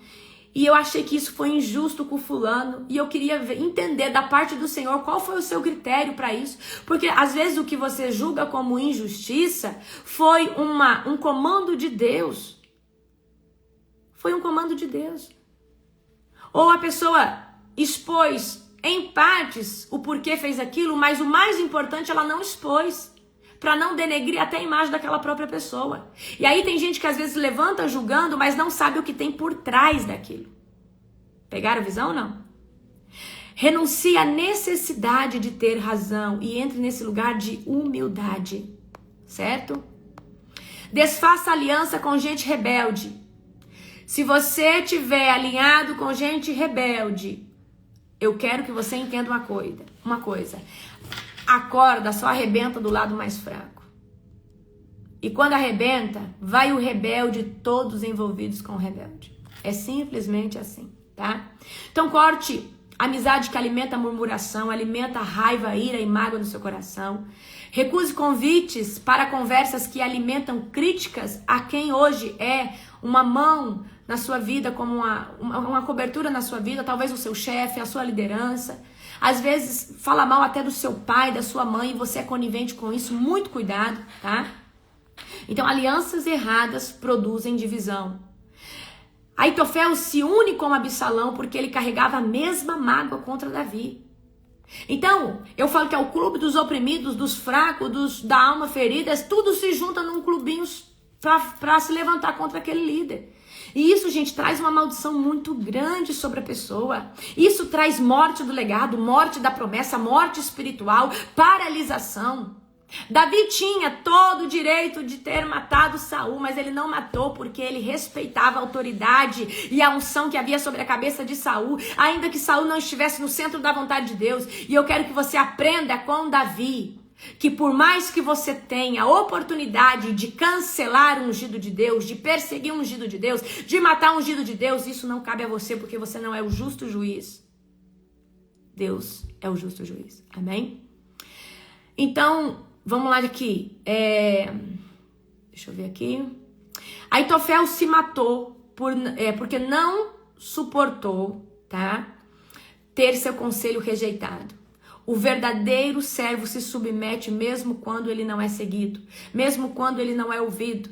e eu achei que isso foi injusto com o fulano e eu queria entender da parte do Senhor qual foi o seu critério para isso, porque às vezes o que você julga como injustiça foi um comando de Deus. Foi um comando de Deus. Ou a pessoa expôs em partes o porquê fez aquilo, mas o mais importante ela não expôs, para não denegrir até a imagem daquela própria pessoa. E aí tem gente que às vezes levanta julgando, mas não sabe o que tem por trás daquilo. Pegaram a visão ou não? Renuncie à necessidade de ter razão e entre nesse lugar de humildade, certo? Desfaça aliança com gente rebelde. Se você estiver alinhado com gente rebelde, eu quero que você entenda uma coisa. A corda só arrebenta do lado mais fraco. E quando arrebenta, vai o rebelde, todos envolvidos com o rebelde. É simplesmente assim, tá? Então corte amizade que alimenta a murmuração, alimenta a raiva, a ira e mágoa no seu coração. Recuse convites para conversas que alimentam críticas a quem hoje é uma mão na sua vida, como uma cobertura na sua vida, talvez o seu chefe, a sua liderança. Às vezes fala mal até do seu pai, da sua mãe, e você é conivente com isso. Muito cuidado, tá? Então, alianças erradas produzem divisão. Aitofel se une com Absalão porque ele carregava a mesma mágoa contra Davi. Então, eu falo que é o clube dos oprimidos, dos fracos, da alma ferida, tudo se junta num clubinho para se levantar contra aquele líder. E isso, gente, traz uma maldição muito grande sobre a pessoa. Isso traz morte do legado, morte da promessa, morte espiritual, paralisação. Davi tinha todo o direito de ter matado Saul, mas ele não matou porque ele respeitava a autoridade e a unção que havia sobre a cabeça de Saul, ainda que Saul não estivesse no centro da vontade de Deus. E eu quero que você aprenda com Davi, que por mais que você tenha a oportunidade de cancelar o ungido de Deus, de perseguir o ungido de Deus, de matar o ungido de Deus, isso não cabe a você porque você não é o justo juiz. Deus é o justo juiz. Amém? Então, vamos lá aqui. Deixa eu ver aqui. Aitofel se matou porque não suportou, tá? Ter seu conselho rejeitado. O verdadeiro servo se submete mesmo quando ele não é seguido, mesmo quando ele não é ouvido.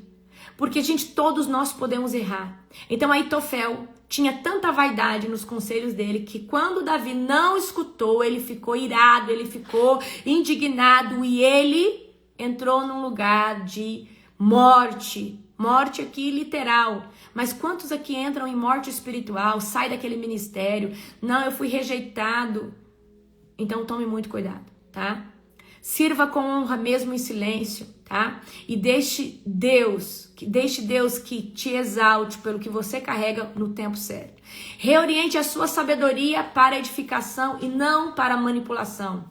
Porque, gente, todos nós podemos errar. Então, Aitofel tinha tanta vaidade nos conselhos dele que quando Davi não escutou, ele ficou irado, ele ficou indignado e ele entrou num lugar de morte. Morte aqui literal. Mas quantos aqui entram em morte espiritual, sai daquele ministério? Não, eu fui rejeitado. Então tome muito cuidado, tá? Sirva com honra mesmo em silêncio, tá? E deixe Deus que te exalte pelo que você carrega no tempo certo. Reoriente a sua sabedoria para edificação e não para manipulação.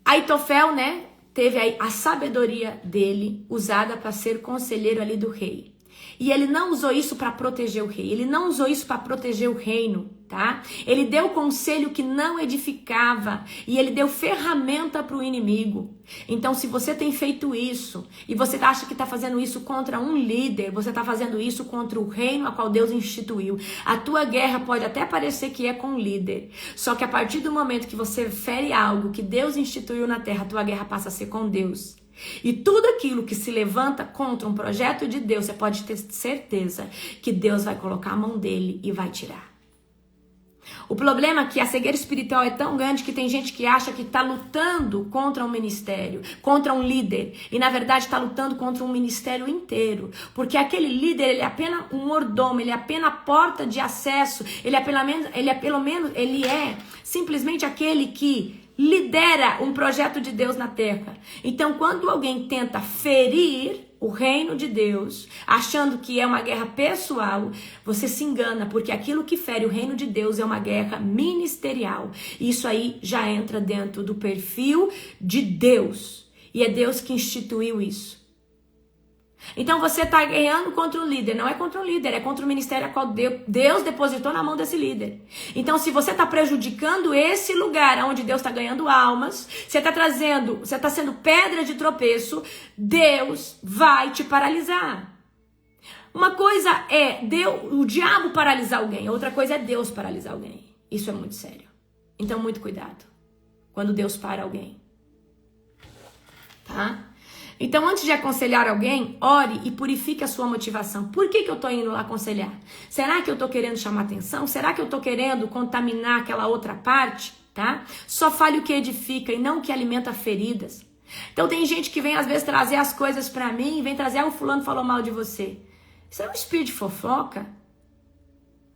Aitofel, né, teve aí a sabedoria dele usada para ser conselheiro ali do rei. E ele não usou isso para proteger o rei, ele não usou isso para proteger o reino, tá? Ele deu conselho que não edificava e ele deu ferramenta para o inimigo. Então, se você tem feito isso e você acha que está fazendo isso contra um líder, você está fazendo isso contra o reino a qual Deus instituiu. A tua guerra pode até parecer que é com o líder, só que a partir do momento que você fere algo que Deus instituiu na terra, a tua guerra passa a ser com Deus. E tudo aquilo que se levanta contra um projeto de Deus, você pode ter certeza que Deus vai colocar a mão dele e vai tirar. O problema é que a cegueira espiritual é tão grande que tem gente que acha que está lutando contra um ministério, contra um líder, e na verdade está lutando contra um ministério inteiro, porque aquele líder, ele é apenas um mordomo, ele é apenas a porta de acesso, ele é simplesmente aquele que lidera um projeto de Deus na terra. Então, quando alguém tenta ferir o reino de Deus, achando que é uma guerra pessoal, você se engana, porque aquilo que fere o reino de Deus é uma guerra ministerial. Isso aí já entra dentro do perfil de Deus. E é Deus que instituiu isso. Então você está guerreando contra um líder, não é contra um líder, é contra o ministério a qual Deus depositou na mão desse líder. Então se você está prejudicando esse lugar onde Deus está ganhando almas, você está sendo pedra de tropeço, Deus vai te paralisar. Uma coisa é o diabo paralisar alguém, outra coisa é Deus paralisar alguém. Isso é muito sério. Então muito cuidado quando Deus para alguém. Tá? Então, antes de aconselhar alguém, ore e purifique a sua motivação. Por que eu estou indo lá aconselhar? Será que eu estou querendo chamar atenção? Será que eu estou querendo contaminar aquela outra parte? Tá? Só fale o que edifica e não o que alimenta feridas. Então, tem gente que vem às vezes trazer as coisas para mim, vem trazer, o fulano falou mal de você. Isso é um espírito de fofoca?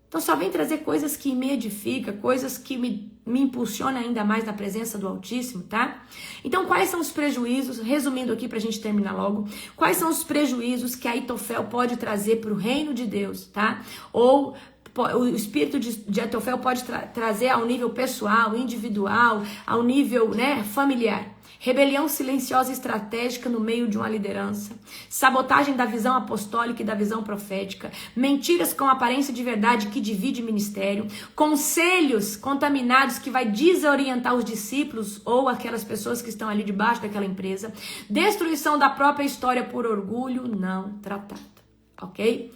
Então, só vem trazer coisas que me edificam, coisas que me impulsionam ainda mais na presença do Altíssimo, tá? Então, quais são os prejuízos, resumindo aqui pra gente terminar logo, quais são os prejuízos que Aitofel pode trazer pro reino de Deus, tá? Ou O espírito de Aitofel pode trazer ao nível pessoal, individual, ao nível, né, familiar. Rebelião silenciosa e estratégica no meio de uma liderança. Sabotagem da visão apostólica e da visão profética. Mentiras com aparência de verdade que divide ministério. Conselhos contaminados que vai desorientar os discípulos ou aquelas pessoas que estão ali debaixo daquela empresa. Destruição da própria história por orgulho não tratado. Ok?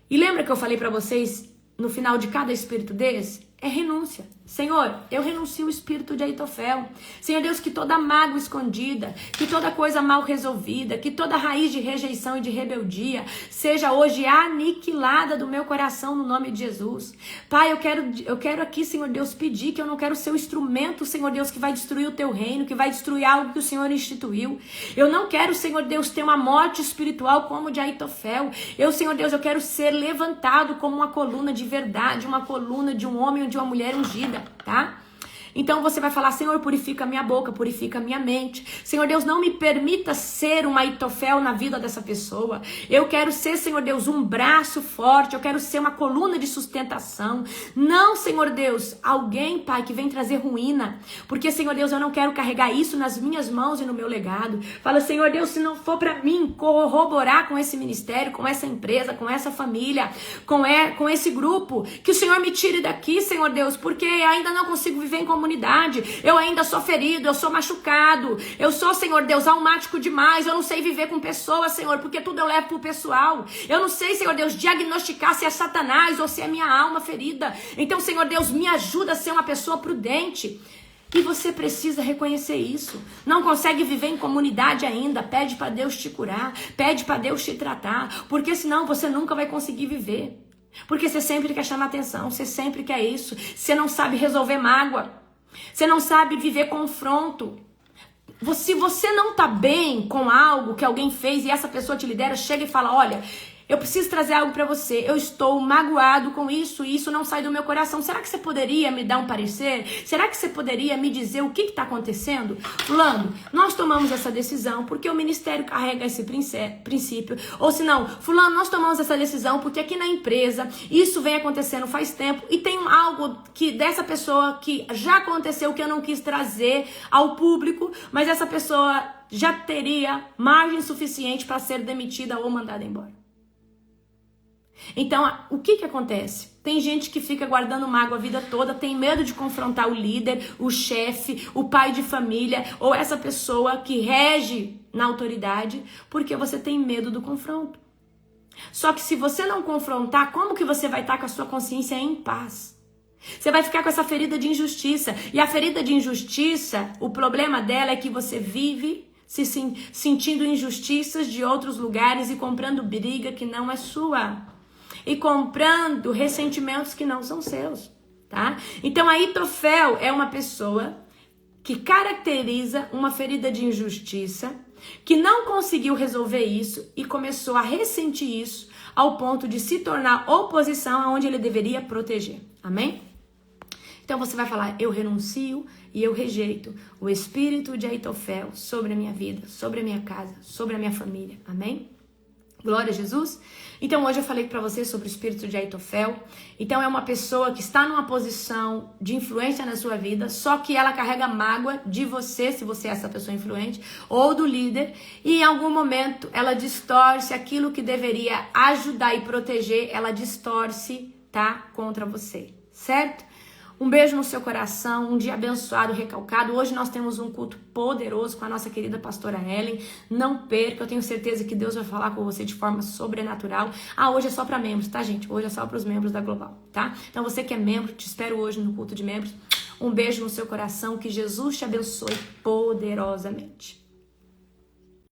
E lembra que eu falei para vocês no final de cada espírito desse? É renúncia. Senhor, eu renuncio o espírito de Aitofel. Senhor Deus, que toda mágoa escondida, que toda coisa mal resolvida, que toda raiz de rejeição e de rebeldia seja hoje aniquilada do meu coração no nome de Jesus. Pai, eu quero aqui, Senhor Deus, pedir que eu não quero ser o instrumento, Senhor Deus, que vai destruir o teu reino, que vai destruir algo que o Senhor instituiu. Eu não quero, Senhor Deus, ter uma morte espiritual como de Aitofel. Senhor Deus, eu quero ser levantado como uma coluna de verdade, uma coluna de um homem ou de uma mulher ungida, tá? Então você vai falar, Senhor, purifica a minha boca, purifica a minha mente. Senhor Deus, não me permita ser uma Aitofel na vida dessa pessoa. Eu quero ser, Senhor Deus, um braço forte. Eu quero ser uma coluna de sustentação. Não, Senhor Deus, alguém, Pai, que vem trazer ruína. Porque, Senhor Deus, eu não quero carregar isso nas minhas mãos e no meu legado. Fala, Senhor Deus, se não for para mim corroborar com esse ministério, com essa empresa, com essa família, com esse grupo, que o Senhor me tire daqui, Senhor Deus, porque ainda não consigo viver em comunidade. Eu ainda sou ferido, eu sou machucado, eu sou, Senhor Deus, almático demais, eu não sei viver com pessoas, Senhor, porque tudo eu levo pro pessoal. Eu não sei, Senhor Deus, diagnosticar se é Satanás ou se é minha alma ferida. Então, Senhor Deus, me ajuda a ser uma pessoa prudente. E você precisa reconhecer isso. Não consegue viver em comunidade ainda, pede para Deus te curar, pede para Deus te tratar, porque senão você nunca vai conseguir viver. Porque você sempre quer chamar atenção, você sempre quer isso, você não sabe resolver mágoa. Você não sabe viver confronto. Se você não tá bem com algo que alguém fez e essa pessoa te lidera, chega e fala, olha, eu preciso trazer algo para você. Eu estou magoado com isso e isso não sai do meu coração. Será que você poderia me dar um parecer? Será que você poderia me dizer o que está acontecendo? Fulano, nós tomamos essa decisão porque o ministério carrega esse princípio. Ou se não, fulano, nós tomamos essa decisão porque aqui na empresa isso vem acontecendo faz tempo e tem algo que dessa pessoa que já aconteceu que eu não quis trazer ao público, mas essa pessoa já teria margem suficiente para ser demitida ou mandada embora. Então, o que acontece? Tem gente que fica guardando mágoa a vida toda, tem medo de confrontar o líder, o chefe, o pai de família ou essa pessoa que rege na autoridade, porque você tem medo do confronto. Só que se você não confrontar, como que você vai estar com a sua consciência em paz? Você vai ficar com essa ferida de injustiça. E a ferida de injustiça, o problema dela é que você vive sentindo injustiças de outros lugares e comprando briga que não é sua. E comprando ressentimentos que não são seus, tá? Então, Aitofel é uma pessoa que caracteriza uma ferida de injustiça, que não conseguiu resolver isso e começou a ressentir isso ao ponto de se tornar oposição aonde ele deveria proteger. Amém? Então, você vai falar, eu renuncio e eu rejeito o espírito de Aitofel sobre a minha vida, sobre a minha casa, sobre a minha família. Amém? Glória a Jesus. Então hoje eu falei para você sobre o espírito de Aitofel. Então é uma pessoa que está numa posição de influência na sua vida, só que ela carrega mágoa de você, se você é essa pessoa influente, ou do líder, e em algum momento ela distorce aquilo que deveria ajudar e proteger, ela distorce, tá? Contra você, certo? Um beijo no seu coração, um dia abençoado, recalcado. Hoje nós temos um culto poderoso com a nossa querida pastora Ellen. Não perca, eu tenho certeza que Deus vai falar com você de forma sobrenatural. Hoje é só para membros, tá, gente? Hoje é só para os membros da Global, tá? Então você que é membro, te espero hoje no culto de membros. Um beijo no seu coração, que Jesus te abençoe poderosamente.